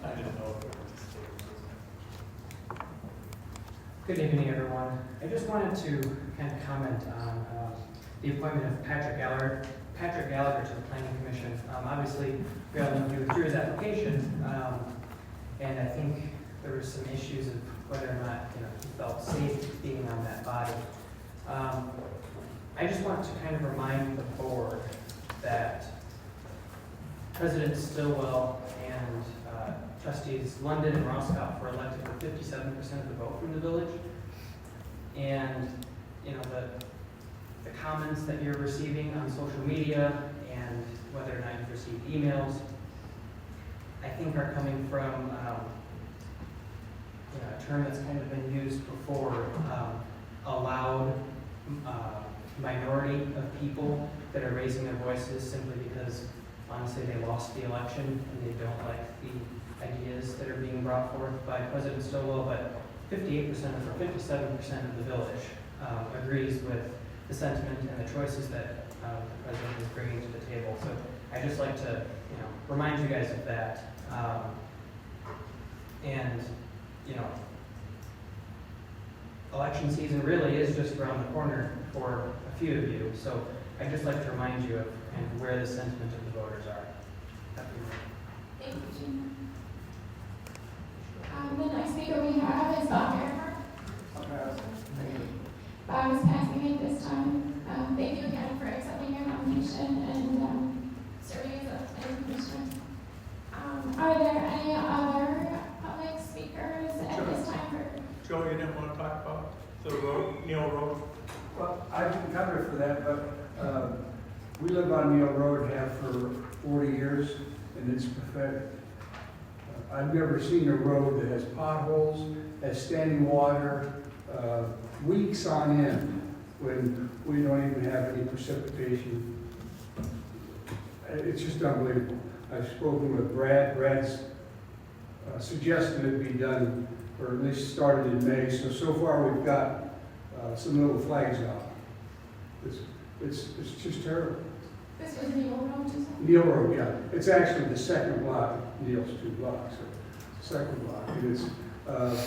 I didn't know if it was. Good evening, everyone. I just wanted to kind of comment on the appointment of Patrick Gallagher to the Planning Commission. Obviously, we all know he withdrew his application, and I think there were some issues of whether or not he felt safe being on that body. I just want to kind of remind the board that President Stillwell and trustees London and Roscoff were elected with 57% of the vote from the village. And, the comments that you're receiving on social media and whether or not you've received emails, I think are coming from a term that's kind of been used before, a loud minority of people that are raising their voices simply because, honestly, they lost the election and they don't like the ideas that are being brought forth by President Stillwell, but 58% or 57% of the village agrees with the sentiment and the choices that the president is bringing to the table. So I'd just like to, remind you guys of that. Election season really is just around the corner for a few of you. So I'd just like to remind you of kind of where the sentiment of the voters are. Happy New Year. Thank you, Gina. The next speaker we have is Bob Earhart. Bob is passing it this time. Thank you again for accepting your nomination and serving as a planning commissioner. Are there any other public speakers at this time? Joe, you didn't want to talk about the road, Neil Road? Well, I can cover for that, but we live on Neil Road, have for 40 years, and it's pathetic. I've never seen a road that has potholes, has standing water, weeks on end, when we don't even have any precipitation. It's just unbelievable. I've spoken with Brad. Brad's suggested it be done, or at least started in May. So far we've got some little flags out. It's just terrible. This was Neil Road, you said? Neil Road, yeah. It's actually the second block, Neil's 2 blocks, so second block. And it's,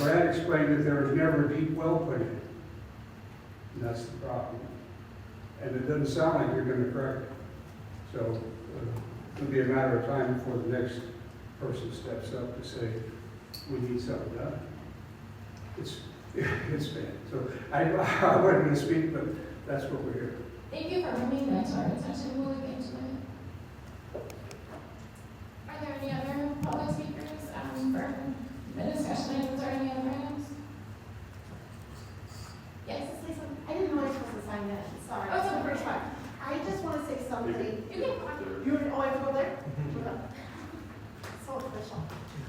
Brad explained that there was never a deep well put in. And that's the problem. And it doesn't sound like you're going to correct it. So it'll be a matter of time before the next person steps up to say, we need something done. It's bad. So I wasn't going to speak, but that's what we're here. Thank you for bringing that to our attention. We'll look into it. Are there any other public speakers for the discussion items or any other items? Yes, Lisa. I didn't know I was supposed to sign that, sorry. Oh, it's the okay. first one. I just want to say something. You can go on. I have to go there? So official.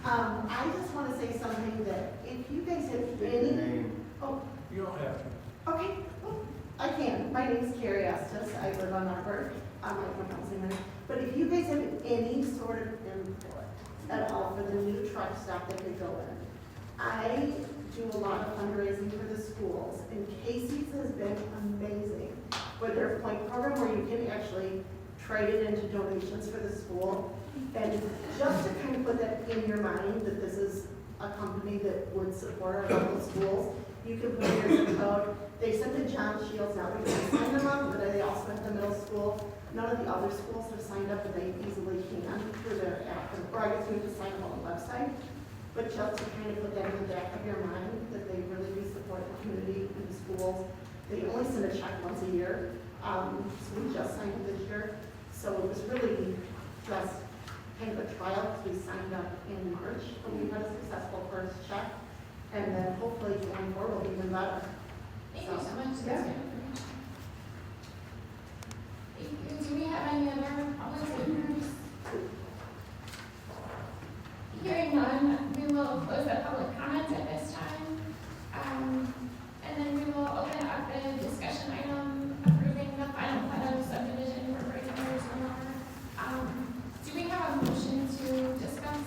I just want to say something that if you guys have any. Oh, You don't have to. okay. Well, I can. My name is Carrie Estes. I live on Arbor. I'm like my housing there. But if you guys have any sort of input at all for the new truck stop that could go in, I do a lot of fundraising for the schools, and Casey's has been amazing with their point program where you can actually trade it into donations for the school. And just to kind of put that in your mind, that this is a company that would support our local schools, you can put in your zip code. They send to John Shields now, we can sign them up, but they also have the middle school. None of the other schools have signed up, and they easily can through their app, or I guess you have to sign up on the website. But just to kind of put that in the back of your mind, that they really do support the community and the schools. They only send a check once a year, so we just signed it this year. So it was really just kind of a trial, because we signed up in March, and we had a successful first check. And then hopefully going forward will be even better. Thank you so much. That's good information. Thank you. Do we have any other public speakers? Hearing none, we will close the public comments at this time. And then we will open up the discussion item approving the final plat of subdivision for Breakers Lenore. Do we have a motion to discuss?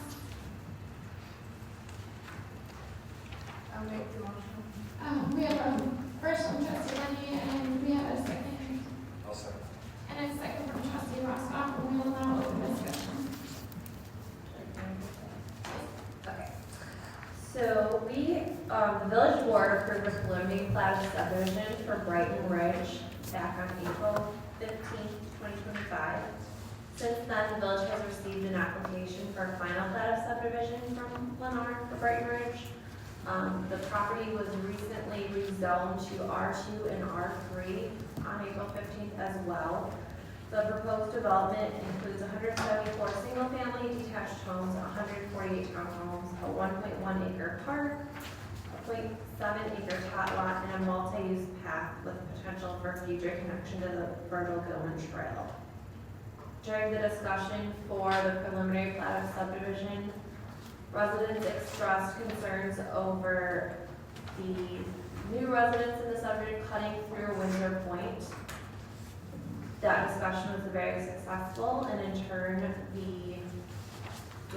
I'll make the motion. We have a first from trustee Lenny, and we have a second, I'll second. and a second from trustee Rostoff, and we will now open discussion. Okay. So the village board approved the preliminary plat of subdivision for Brighton Ridge back on April 15th, 2025. Since then, the village has received an application for a final plat of subdivision from Lenore for Brighton Ridge. The property was recently rezoned to R2 and R3 on April 15th as well. The proposed development includes 174 single-family detached homes, 148 townhomes, a 1.1 acre park, a 0.7 acre tot lot, and a multi-use path with potential for future connection to the Virgil Gilman Trail. During the discussion for the preliminary plat of subdivision, residents expressed concerns over the new residents in the subdivision cutting through Windsor Point. That discussion was very successful, and in turn, the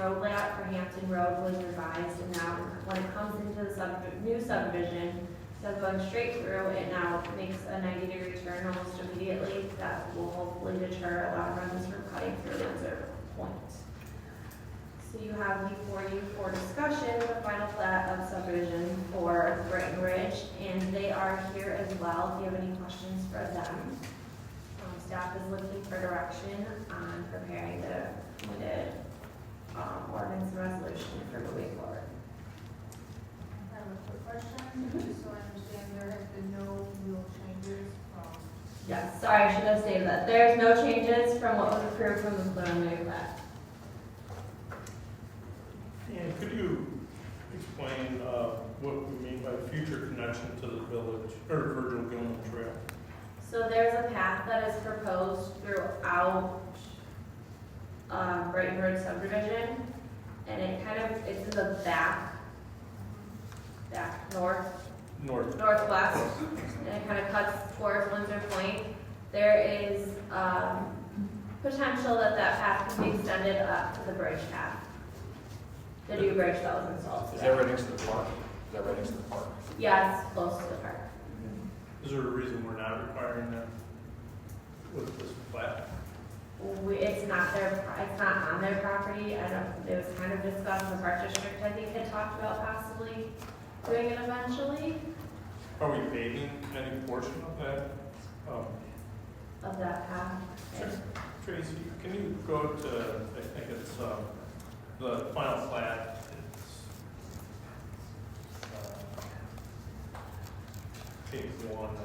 road layout for Hampton Road was revised, and now when it comes into the new subdivision, instead of going straight through, it now makes a 90-degree turn almost immediately. That will hopefully deter a lot of residents from cutting through Windsor Point. So you have before you for discussion the final plat of subdivision for Brighton Ridge, and they are here as well if you have any questions for them. Staff is looking for direction on preparing the committed ordinance and resolution for moving forward. I have a quick question, just so I understand, there has been no real changes from. Yes, sorry, I should have stated that. There's no changes from what was approved from the preliminary plat. And could you explain what we mean by future connection to the village, or Virgil Gilman Trail? So there's a path that is proposed throughout Brighton Ridge subdivision, and it's in the back northwest, and it kind of cuts towards Windsor Point. There is potential that path can be extended up to the bridge path, the new bridge that was installed. Is that right next to the park? Is that right next to the park? Yeah, it's close to the park. Is there a reason we're not requiring that with this plat? It's not on their property. I don't, it was kind of discussed in the park district, I think, had talked about possibly doing it eventually. Are we paving any portion of that? Of that path. Tracy, can you go to, I think it's the final plat. It's page 1 of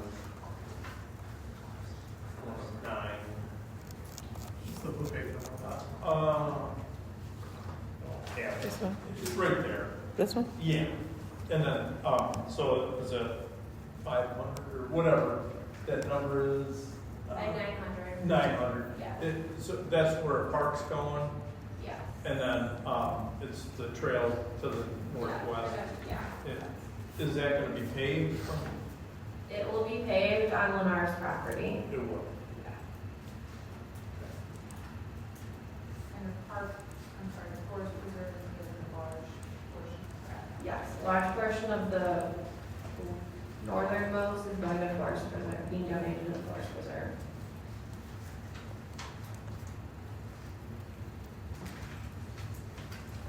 9. It's the blue paper. Yeah, This one? it's right there. This one? Yeah, and then, so it was a 500 or whatever, that number is? Like 900. 900. Yeah. So that's where a park's going, Yeah. and then, it's the trail to the northwest. Yeah. Is that gonna be paved from? It will be paved on Lennar's property. It will. And the park, I'm sorry, the forest preserve is a large portion of that. Yes, a large portion of the northernmost rearmost is going to Forest Preserve, being donated to the Forest Preserve.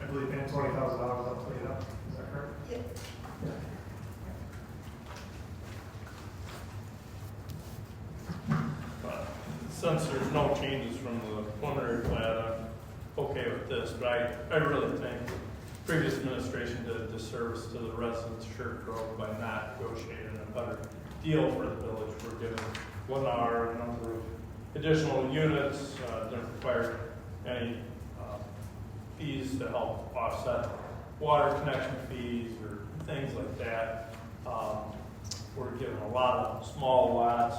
I believe paying $20,000 up to clean up, is that correct? Yeah. But since there's no changes from the preliminary plat, I'm okay with this, but I really think the previous administration did a disservice to the residents of Church Grove by not negotiating a better deal for the village. We're giving Lennar a number of additional units, didn't require any fees to help offset water connection fees or things like that. We're given a lot of small lots.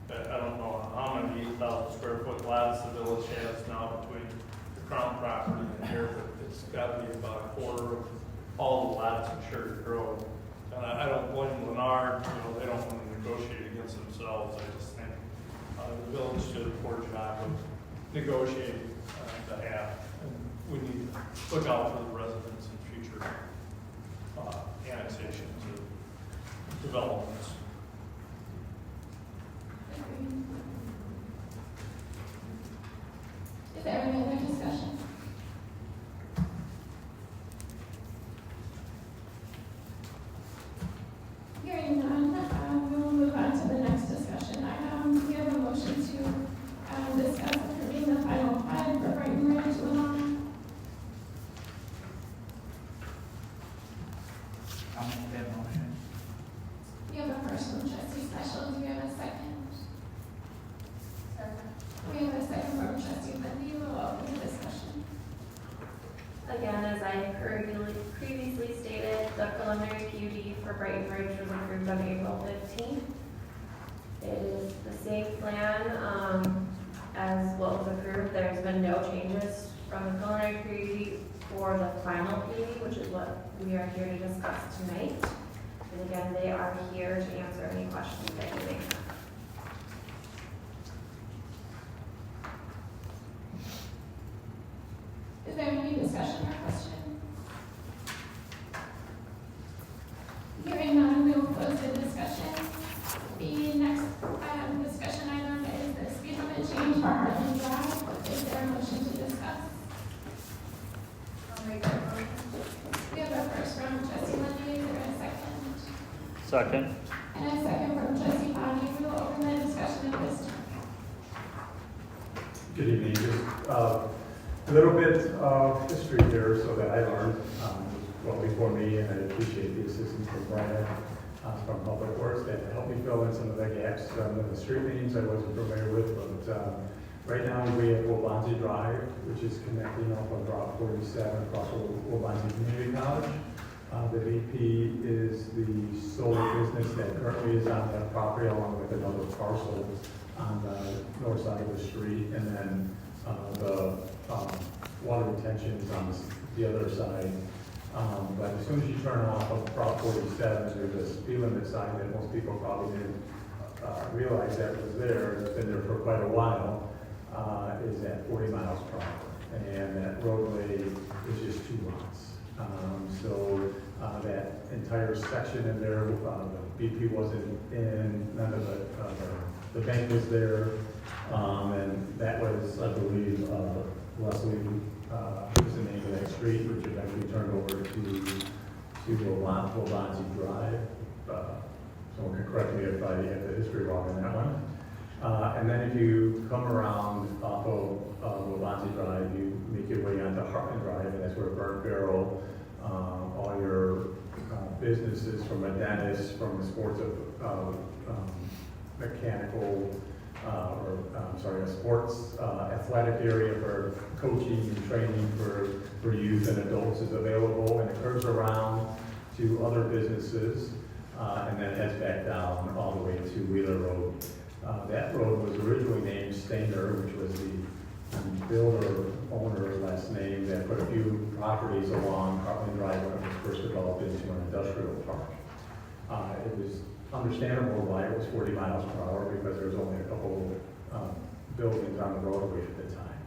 I don't know how many 8,000 square foot lots the village has now between the Crown property and here, but it's got to be about a quarter of all the lots in Church Grove. And I don't blame Lennar, they don't want to negotiate against themselves. I just think the village did a poor job of negotiating on behalf. And we need to look out for the residents in future annexations of developments. Is there any other discussion? Hearing none, we will move on to the next discussion item. We have a motion to discuss approving the final plat for Brighton Ridge, Lennar. I'll make that motion. We have a first from trustee Special. Do we have a second? We have a second from trustee Lindy. We'll open the discussion. Again, as I previously stated, the preliminary PUD for Brighton Ridge was approved on April 15th. It is the same plan as what was approved. There's been no changes from the preliminary PUD for the final PUD, which is what we are here to discuss tonight. And again, they are here to answer any questions that you may have. Is there any discussion or question? Hearing none, we will close the discussion. The next discussion item is the speed limit change for Heartland Drive. Is there a motion to discuss? I'll make that motion. We have a first from trustee Lindy. Is there a second? Second. And a second from trustee Bonnie. We will open the discussion at this time. Good evening. Just a little bit of history here so that I learned well before me, and I appreciate the assistance from Brian from Public Works that helped me fill in some of the gaps. The street names I wasn't familiar with, but right now we have Wabanzi Drive, which is connecting off of Route 47 across Wabanzi Community College. The VP is the solar business that currently is on that property along with another parcel on the north side of the street, and then the water retention is on the other side. But as soon as you turn off of Route 47, there's a speed limit sign that most people probably didn't realize that was there. It's been there for quite a while. Is at 40 miles per hour, and that roadway is just 2 lots. So that entire section in there, the BP wasn't in, none of the bank was there, and that was, I believe, Leslie was the name of that street, which eventually turned over to Wabanzi Drive. Someone can correct me if I have the history wrong on that one. And then if you come around off of Wabanzi Drive, you make your way onto Heartland Drive, and that's where Burnt Barrel, all your businesses, from a dentist, from a sports mechanical, a sports athletic area for coaching and training for youth and adults is available, and it curves around to other businesses, and then heads back down all the way to Wheeler Road. That road was originally named Stainer, which was the builder, owner, last name, that put a few properties along Heartland Drive when it was first developed into an industrial park. It was understandable why it was 40 miles per hour, because there was only a couple buildings on the roadway at the time.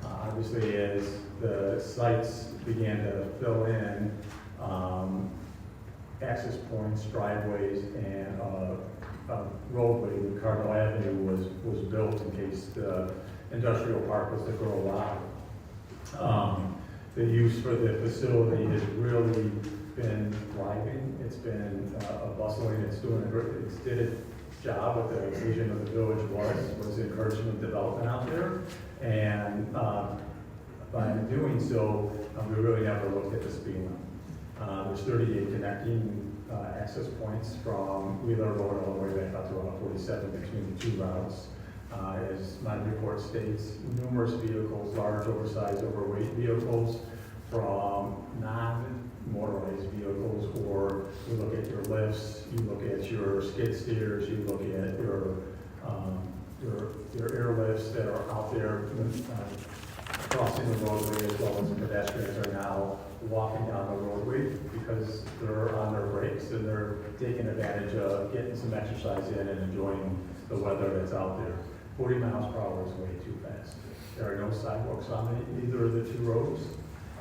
Obviously, as the sites began to fill in, access points, driveways, and a roadway with Cardinal Avenue was built in case the industrial park was to grow out. The use for the facility has really been thriving. It's been bustling. It's did its job. What the vision of the village was encouragement of development out there, and by doing so, we really never looked at the speed limit. There's 38 connecting access points from Wheeler Road all the way back up to Route 47 between the two routes. As my report states, numerous vehicles, large, oversized, overweight vehicles, from non-motorized vehicles, or you look at your lifts, you look at your skid steers, you look at your airlifts that are out there crossing the roadway, as well as pedestrians are now walking down the roadway because they're on their brakes and they're taking advantage of getting some exercise in and enjoying the weather that's out there. 40 miles per hour is way too fast. There are no sidewalks on either of the two roads,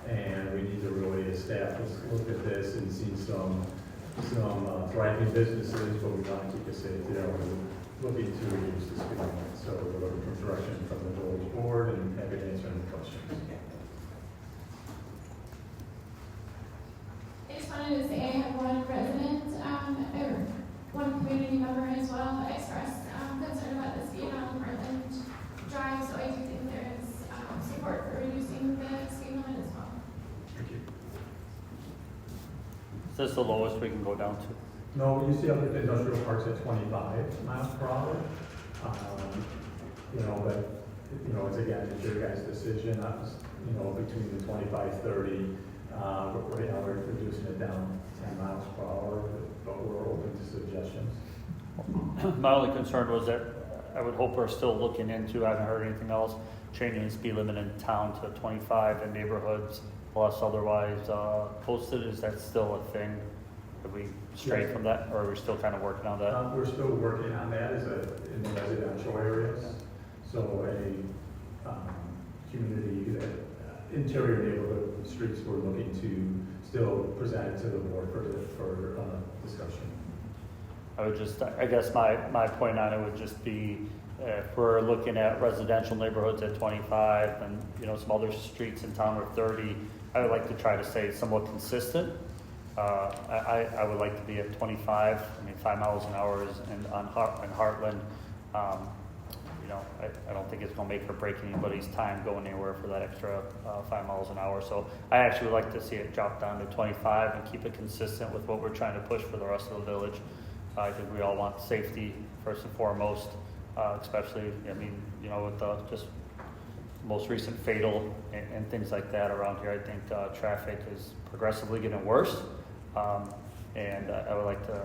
and we need to really, as staff, look at this and see some thriving businesses, but we want to keep it safe there. We're looking to reduce the speed limit, so we're looking for direction from the village board and happy to answer any questions. I just wanted to say I have one resident, or one community member as well, expressed concern about the speed on Portland Drive, so I do think there is support for reducing the speed limit as well. Thank you. Is this the lowest we can go down to? No, you see other industrial parks at 25 miles per hour. But it's again, it's your guys' decision. Between the 25, 30, but right now we're reducing it down 10 miles per hour, but we're open to suggestions. My only concern was that I would hope we're still looking into, I haven't heard anything else, changing the speed limit in town to 25 in neighborhoods, unless otherwise posted. Is that still a thing? Have we strayed from that, or are we still kind of working on that? We're still working on that in the residential areas. So a community, interior neighborhood streets, we're looking to still present it to the board for discussion. I guess my point on it would just be, if we're looking at residential neighborhoods at 25 and, some other streets in town are 30, I would like to try to stay somewhat consistent. I would like to be at 25. 5 miles an hour is in Heartland. I don't think it's going to make or break anybody's time going anywhere for that extra 5 miles an hour. So I actually would like to see it drop down to 25 and keep it consistent with what we're trying to push for the rest of the village. I think we all want safety first and foremost, especially, with the just most recent fatal and things like that around here. I think traffic is progressively getting worse, and I would like to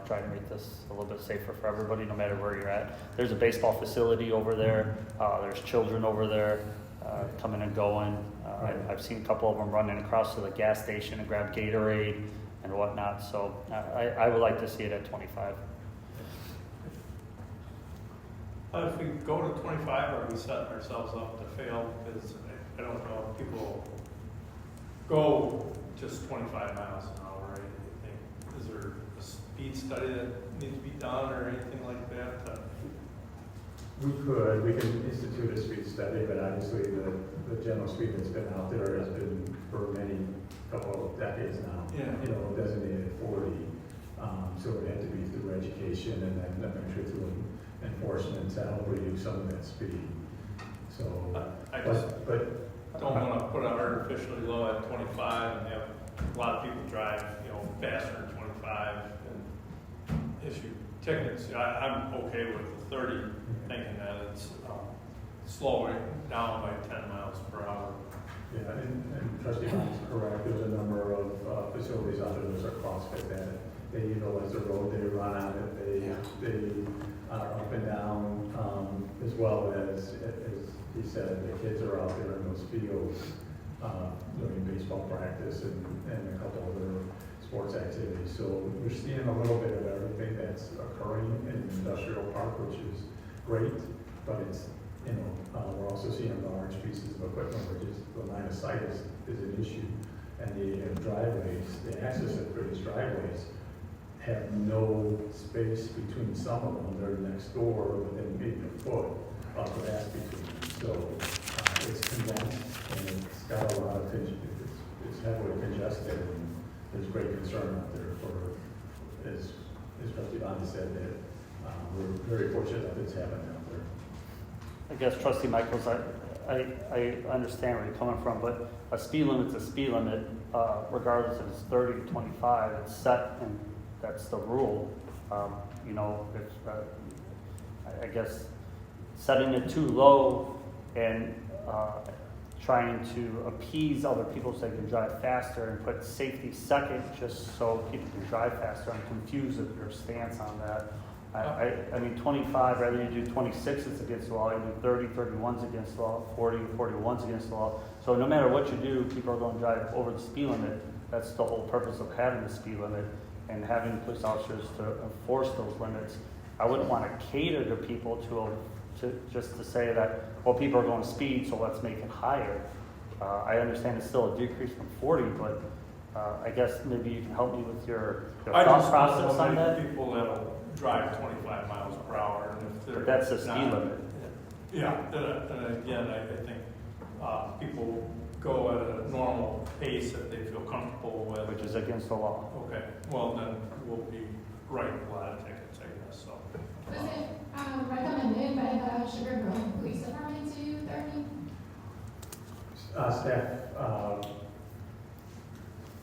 try to make this a little bit safer for everybody, no matter where you're at. There's a baseball facility over there. There's children over there coming and going. I've seen a couple of them running across to the gas station and grab Gatorade and whatnot. So I would like to see it at 25. If we go to 25, are we setting ourselves up to fail? Because I don't know if people go just 25 miles an hour, right? I think, is there a speed study that needs to be done or anything like that? We can institute a speed study, but obviously the general speed that's been out there has been for couple of decades now. Yeah. Designated 40. So it had to be through education and then eventually through enforcement to help reduce some of that speed. So, I don't want to put it artificially low at 25 and have a lot of people drive, faster than 25 and issue tickets. I'm okay with the 30, thinking that it's slowing down by 10 miles per hour. Yeah, and Trustee Bond is correct. There's a number of facilities out there. There's a CrossFit that they utilize the road, they run on it, they are up and down, as well as he said, the kids are out there in those fields doing baseball practice and a couple other sports activities. So we're seeing a little bit of everything that's occurring in the industrial park, which is great, but it's we're also seeing large pieces of equipment, which is the line of sight is an issue. and the driveways, the access for these driveways have no space between some of them. They're next door within maybe a foot of grass between them. So it's condensed and it's got a lot of, it's heavily congested, and there's great concern out there for, as Trustee Bonnie said, that we're very fortunate that it's happening out there. I guess Trustee Michaels, I understand where you're coming from, but a speed limit's a speed limit, regardless if it's 30 or 25, it's set, and that's the rule. You know, it's, I guess setting it too low and trying to appease other people so they can drive faster and put safety second just so people can drive faster. I'm confused with your stance on that. I mean, 25, rather you do 26, it's against the law. You do 30, 31's against the law, 40, 41's against the law. So no matter what you do, people are going to drive over the speed limit. That's the whole purpose of having the speed limit and having police officers to enforce those limits. I wouldn't want to cater to people to just to say that, well, people are going to speed, so let's make it higher. I understand it's still a decrease from 40, but I guess maybe you can help me with your thought process on that. People that'll drive 25 miles per hour, and if they're But that's the speed not, limit. Yeah, and again, I think people go at a normal pace that they feel comfortable with. Which is against the law. Okay, well then we'll be writing a lot of tickets, I guess, so. Was it recommended by the Sugar Grove Police Department to 30? Staff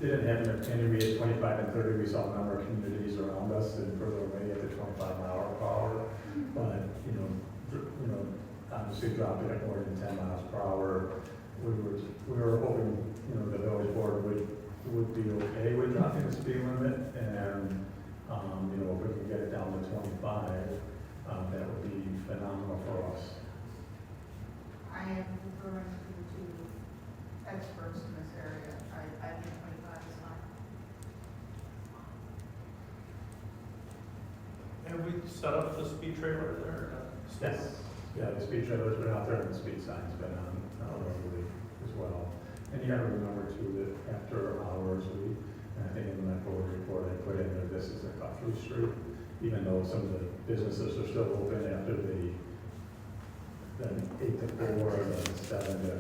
didn't have an opinion. We had 25 and 30. We saw a number of communities around us and further away at the 25 mile per hour. But you know, obviously dropping it more than 10 miles per hour. We were hoping, you know, the village board would be okay with dropping the speed limit, and you know, if we can get it down to 25, that would be phenomenal for us. I am referring to experts in this area. I think 25 is fine. Have we set up the speed trailer there? Yes. Yeah, the speed trailer's been out there and the speed sign's been on regularly as well. And you gotta remember too that after hours, and I think in my forward report I put in there, this is a cut-through street. Even though some of the businesses are still open after the 8 to 4, the 7 to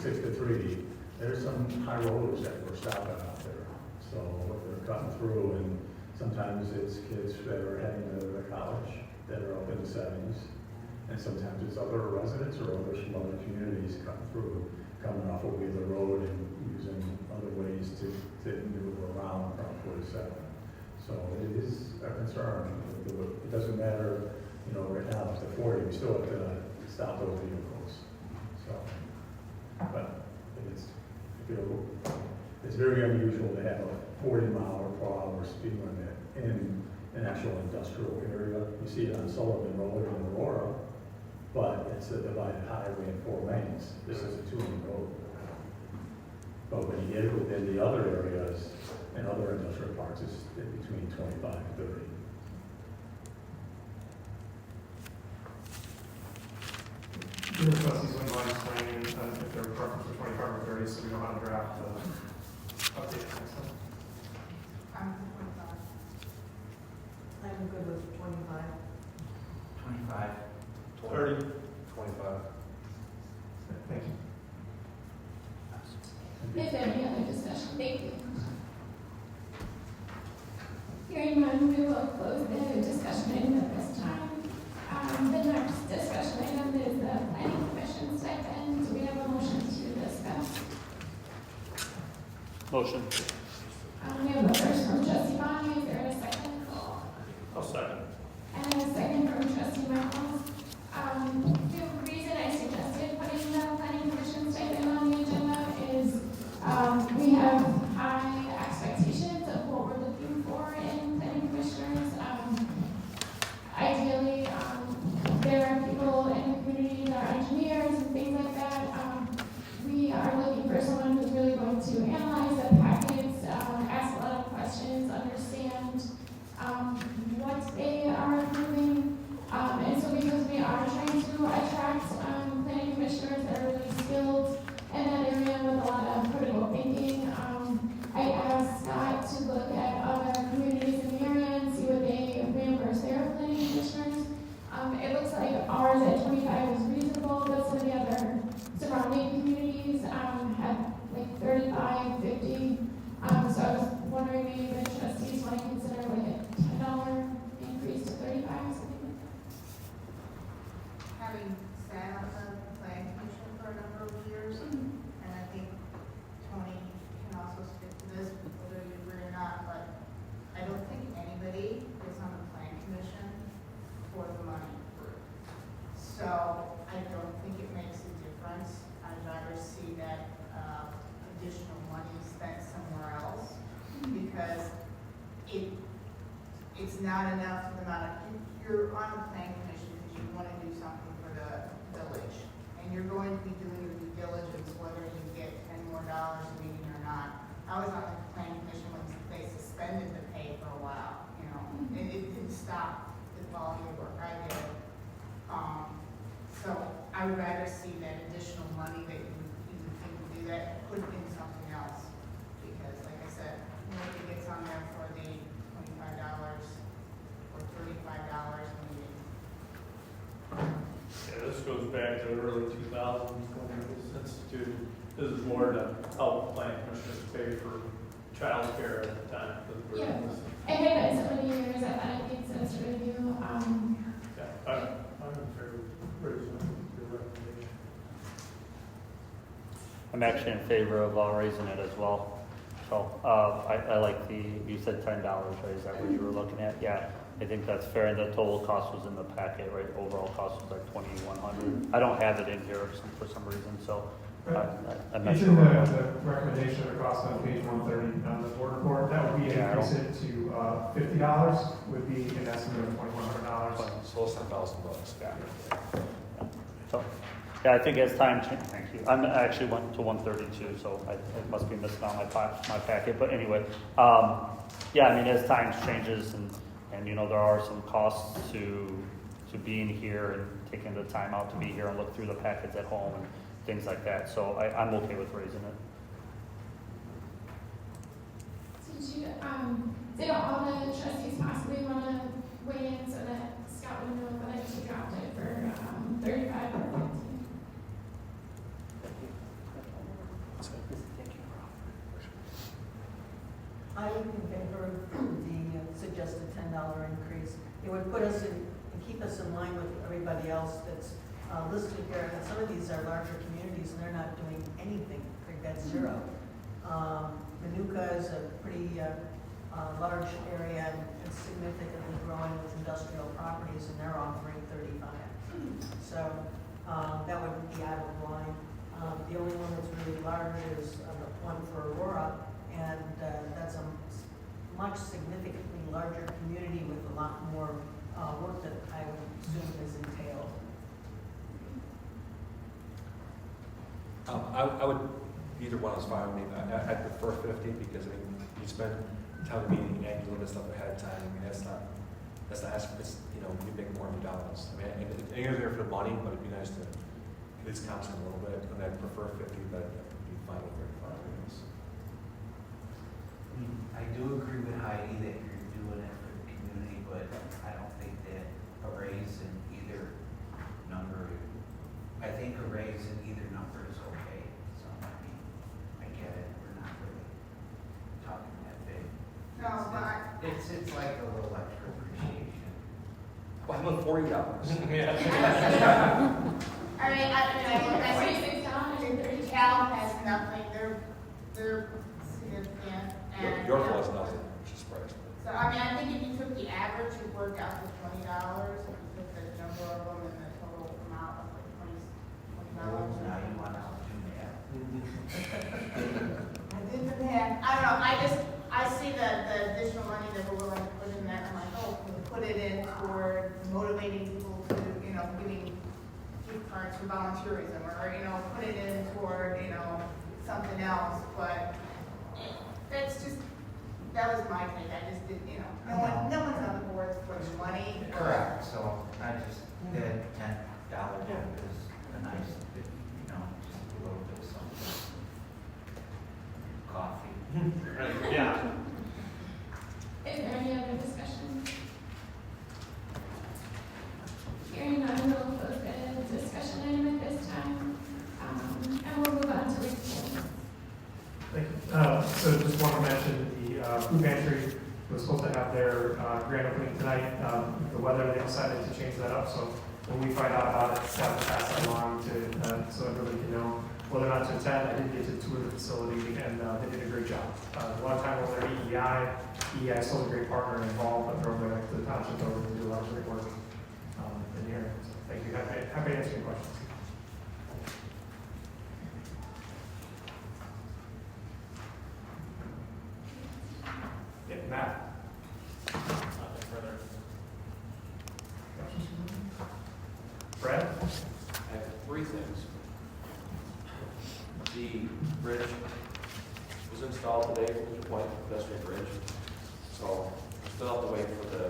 6 to 3, there's some high rollers that we're stopping out there. So they're cutting through, and sometimes it's kids that are heading to college that are up in the 70s. And sometimes it's other residents or others from other communities cutting through, coming off of Wheeler Road and using other ways to maneuver around Route 47. So it is a concern. It doesn't matter, you know, right now it's at 40, we still have to stop those vehicles. So, but it's very unusual to have a 40 mile per hour speed limit in an actual industrial area. You see it on Sullivan Road in Aurora, but it's a divided highway in 4 lanes. This is a 2-lane road. But when you get within the other areas and other industrial parks, it's in between 25 and 30. The trustees wouldn't mind explaining if their preference for 25 or 30, so we know how to draft the update next time. I'm for 25. I'm good with 25. 25. 30. 25. Thank you. Is there any other discussion? Thank you. Hearing none, we will close the discussion item at this time. The next discussion item is the planning commission stipend. Do we have a motion to discuss? Motion. We have a first from trustee Bonnie. Is there a second? I'll second. And a second from trustee Michaels. The reason I suggested putting the planning commission stipend on the agenda is we have high expectations of what we're looking for in planning commissioners. Ideally, there are people in the community that are engineers and things like that. We are looking for someone who's really going to analyze the packets, ask a lot of be doing your due diligence, whether you get $10 more a meeting or not. I was on the planning commission when they suspended the pay for a while, you know, and it didn't stop the quality of work I did. So I would rather see that additional money that you would think would do that, put it in something else. Because like I said, nobody gets on there for the $25 or $35 a meeting. Yeah, this goes back to the early 2000s when it was instituted. This is more to help planning commissioners pay for childcare at the time. Yeah. It had been so many years, I thought it made sense to review. Yeah, I'm in favor of raising your recommendation. I'm actually in favor of raising it as well. So I like you said $10, right? Is that what you were looking at? Yeah, I think that's fair. And the total cost was in the packet, right? Overall cost was like $2,100. I don't have it in here for some reason, so I'm not It's sure. in the recommendation of the cost on page 130 on the board report. That would be Yeah, increase it to $50 would be an estimate of $2,100. So it's $10,000. Yeah. So, yeah, I think as time changes, thank you. I'm actually went to 132, so it must be missing on my packet. But anyway, yeah, I mean, as time changes and you know, there are some costs to being here and taking the time out to be here and look through the packets at home and things like that. So I'm okay with raising it. Did all the trustees possibly want to weigh in so that Scott would know whether to drop it for 35 or 15? I would in favor of the suggested $10 increase. It would put us in, and keep us in line with everybody else that's listed here. And some of these are larger communities and they're not doing anything, that's zero. Manuka is a pretty large area and significantly growing with industrial properties and they're offering 35. So that would be out of line. The only one that's really large is the one for Aurora, and that's a much significantly larger community with a lot more work that I would assume is entailed. I would, either one is fine with me. I prefer 50 because, I mean, you spend town meeting and you look at stuff ahead of time. I mean, that's not asking, it's, you know, you make more McDonald's. I mean, you're there for the money, but it'd be nice to at least compensate a little bit. And I'd prefer 50, but I'd be fine with 35. I guess. I do agree with Heidi that you're doing it for the community, but I don't think that a raise in either number, I think a raise in either number is okay. So, I mean, I get it, we're not really talking that big. No, but It's like a little extra appreciation. Well, how about $40? I mean, Cal has nothing, they're significant, and. Your flaw is nothing, which is surprising. So, I mean, I think if you took the average, it worked out to $20, if you took the number of them and the total amount of like $20. Now you want to do that. I did the math, I don't know, I see the additional money that we're willing to put in there, I'm like, oh, we'll put it in toward motivating people to, you know, giving gift cards for volunteerism, or, you know, put it in toward, you know, something else, but that's just, that was my take, I just didn't, you know, no one's on the board for the money. Correct, so I just, that $10 jump is a nice, you know, just a little bit of something. Coffee. Yeah. Is there any other discussion? Hearing none, we'll close the discussion item at this time. And we'll move on to reports. Thank you. So just want to mention the food pantry was supposed to have their grand opening tonight. The weather, they decided to change that up, so when we find out about it, Scott will pass that along to, so everybody can know whether or not to attend. I did get to tour the facility, and they did a great job. One time over there, EEI is still a great partner involved, but they're over there to the township over to do a lot of great work in here. So thank you. Happy to answer your questions. Yeah, Matt. Nothing further. Brad? I have 3 things. The bridge was installed today from the point pedestrian bridge. So we still have to wait for the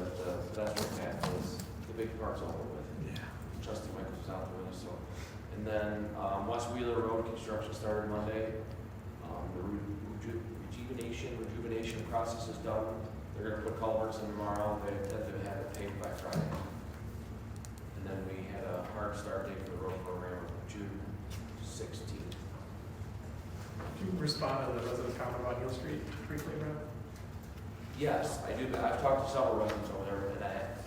pedestrian path, because the big part's over with. Yeah. Trustee Michaels was out there with us, so. And then, West Wheeler Road construction started Monday. The rejuvenation process is done. They're gonna put culverts in tomorrow. They intend to have it paved by Friday. And then we had a hard start date for the road program of June 16th. Could you respond to the resident comment about Hill Street briefly, Brad? Yes, I do. I've talked to several residents over there, and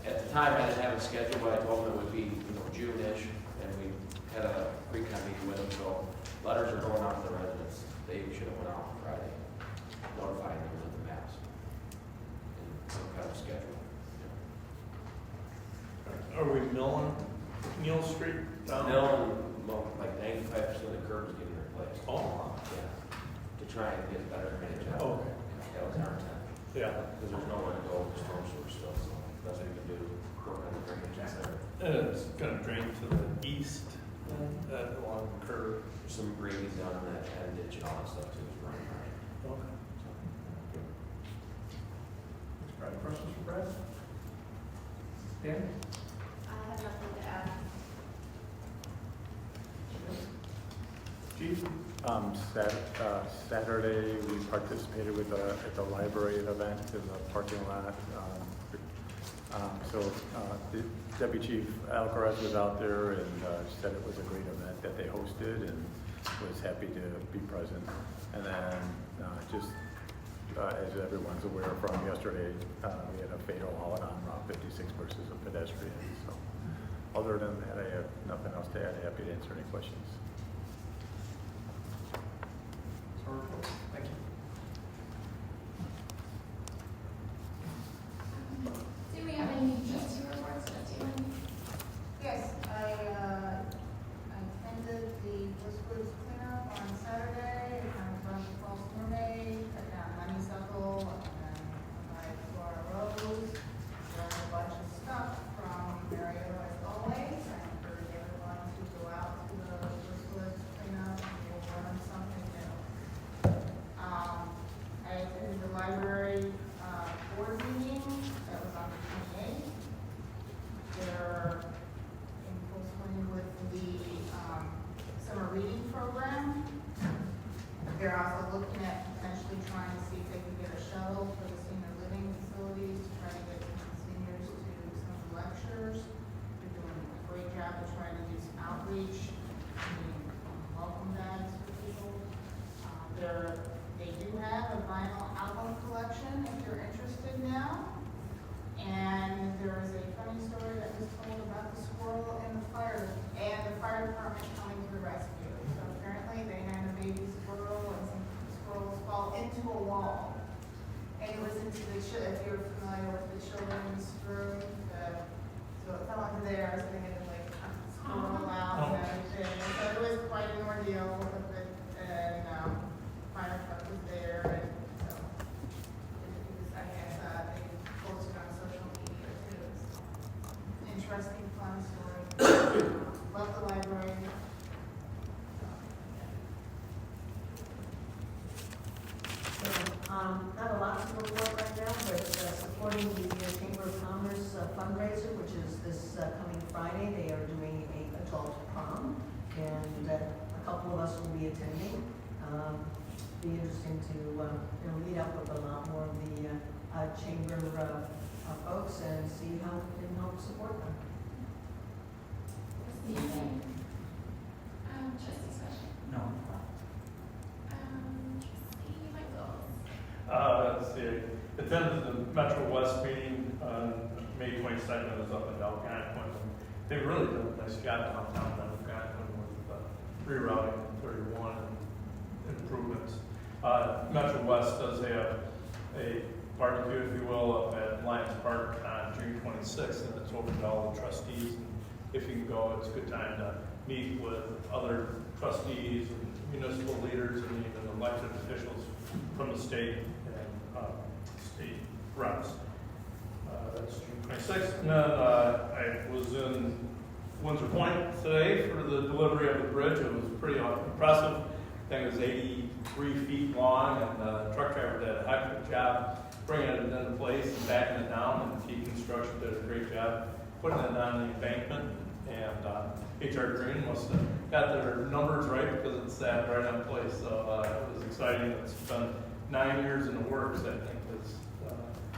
at the time, I didn't have a schedule, but I told them it would be, June-ish, and we had a pre-con meeting with them, so letters are going out to the residents. They should have went out Friday, notifying them of the maps. And some kind of schedule. Are we milling Neal Street down? Well, like 95% of the curb is getting replaced. Oh, Yeah, to try and get better drainage out. Oh, okay. That was our intent. yeah. Because there's nowhere to go with the storm sewer still, so that's what we can do, work on the drainage center. And it's gonna drain to the east, along the curve. There's some grading down in that end ditch and all that stuff too, is running right. Okay. Brad, questions for Brad? Dan? I have nothing to add. Chief? Saturday, we participated at the library event in the parking lot. The Deputy Chief Alcaraz was out there and said it was a great event that they hosted and was happy to be present. And then as everyone's aware from yesterday, we had a fatal haul on Route 56 versus a pedestrian. So other than that, I have nothing else to add. Happy to answer any questions. Thank you. Do we have any trustee reports, trustee Lynn? Yes, I attended the Woods cleanup on Saturday, kind of run the false mermaid, cut down honeysuckle, and then I Flora Rose, learned a bunch of stuff from Mario as always. I encourage everyone to go out to the Woods cleanup and you'll learn something new. I attended the library board meeting that was on the 28th. They're in full swing with the summer reading program. They're also looking at potentially trying to see if they can get a shuttle for the senior living facilities to try to get some seniors to some of the lectures. They're doing a great job of trying to do some outreach, welcome bags for people. They do have a vinyl album collection if you're interested now. And there is a funny story that was told about the squirrel and the fire department coming to the rescue. So apparently they had a baby squirrel and some squirrels fall into a wall. And it was into the, if you're familiar with the children's room, so it fell into there, so they had to like squirrel out and everything. So it was quite an ordeal with it, and fire truck was there, and so it was, I guess, they posted on social media too. So, interesting, fun story. Love the library. Not a lot to report right now, but supporting the Chamber of Commerce fundraiser, which is this coming Friday. They are doing an adult prom, and a couple of us will be attending. Be interesting to meet up with a lot more of the chamber folks and see how we can help support them. Trustee Special. No. Trustee Michaels. Let's see, attended the Metro West meeting on May 22nd. It was up in Algonquin. They really did a nice job downtown Algonquin with rerouting 31 and improvements. Metro West does have a barbecue, if you will, up at Lions Park on June 26th, and it's open to all the trustees. And if you can go, it's a good time to meet with other trustees and municipal leaders and even elected officials from the state and state reps. That's June 26th. And then I was in Windsor Point today for the delivery of the bridge. It was pretty impressive. thing was 83 feet long, and the truck driver did a heck of a job bringing it into place and backing it down, and T Construction did a great job putting it on the embankment, and HR Green must have got their numbers right because it sat right on place, so it was exciting. It's been 9 years in the works, I think, is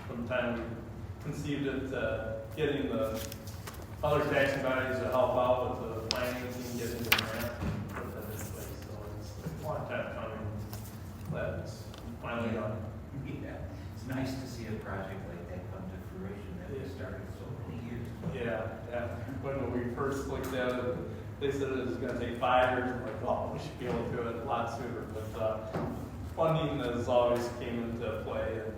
from the time we conceived it, getting the other taxing bodies to help out with the planning team, getting the grant, and put that in place, so it's a long time coming. Glad it's finally done. Yeah, it's nice to see a project like that come to fruition that was started so many years ago. Yeah. When we first looked at it, they said it was gonna take 5 years. I'm like, oh, we should be able to do it a lot sooner. But funding has always came into play, and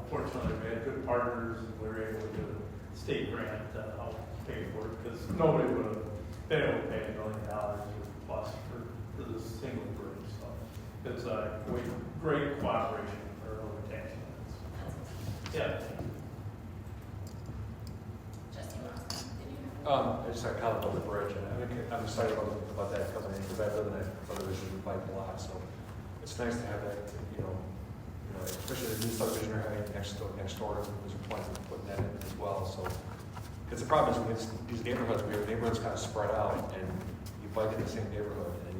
fortunately we had good partners, and we were able to get a state grant to help pay for it, because nobody would have been able to pay $1 million or plus for this single bridge. So it's a great cooperation for our tax units. Yeah. I just had a comment about the bridge, and I'm excited about that coming in, because I live in that subdivision by block, so it's nice to have that, especially the new subdivision are having next door, there's a plan of putting that in as well, so. Because the problem is, these neighborhoods kind of spread out, and you bike in the same neighborhood, and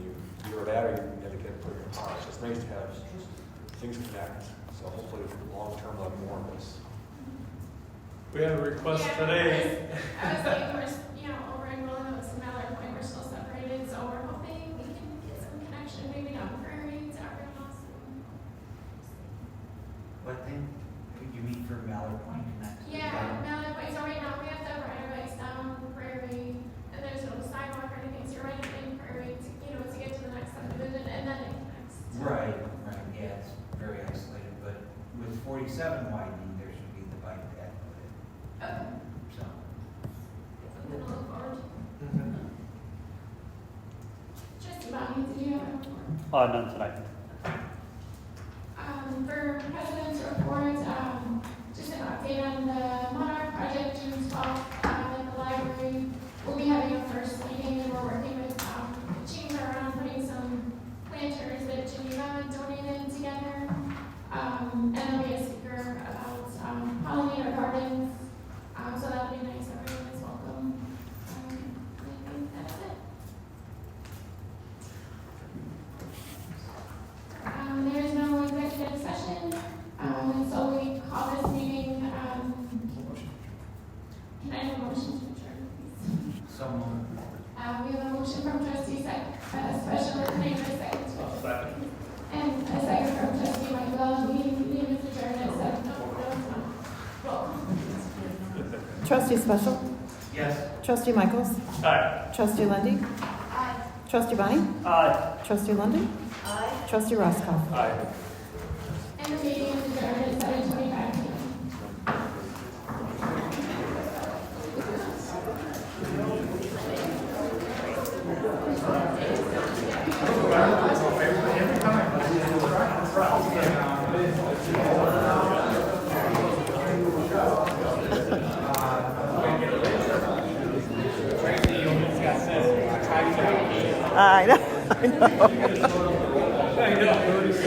you're that, or you have to get put in your car, so it's nice to have things connect, so hopefully long-term, we'll have more of this. We have a request today. I was saying, we're, over in Rolling Oaks and Mallard Point, we're still separated, so we're hoping we can get some connection, maybe down Prairie to our house. What thing? You mean for Mallard Point Connect? Yeah, Mallard Point, so right now we have the right of ways down Prairie, and there's no sidewalk or anything, so you're right in Prairie to get to the next subdivision, and then it connects. Right, yeah, it's very isolated, but with 47 widening, there should be the bike path with it. Okay. So, Something to look forward to. Just about me to do a report. None tonight. For President's report, just an update on the Monarch project, June 12th, at the library. We'll be having a first meeting, and we're working with the chamber on putting some planters that Geneva donated together. And there'll be a speaker about pollinator gardens. So that'll be nice. Everyone is welcome. I think that's it. There is no executive session, so we call this meeting, can I have a motion to adjourn, please? someone. We have a motion from trustee Special, can I have a second? Second. And a second from trustee Michael, meeting is adjourned at 7:00. Roll. Trustee Special? Yes. Trustee Michaels? Aye. Trustee Lundy. Aye. Trustee Bonnie? Aye. Trustee London? Aye. Trustee Roscoff? Aye. And the meeting is adjourned at 7:25 p.m. I know.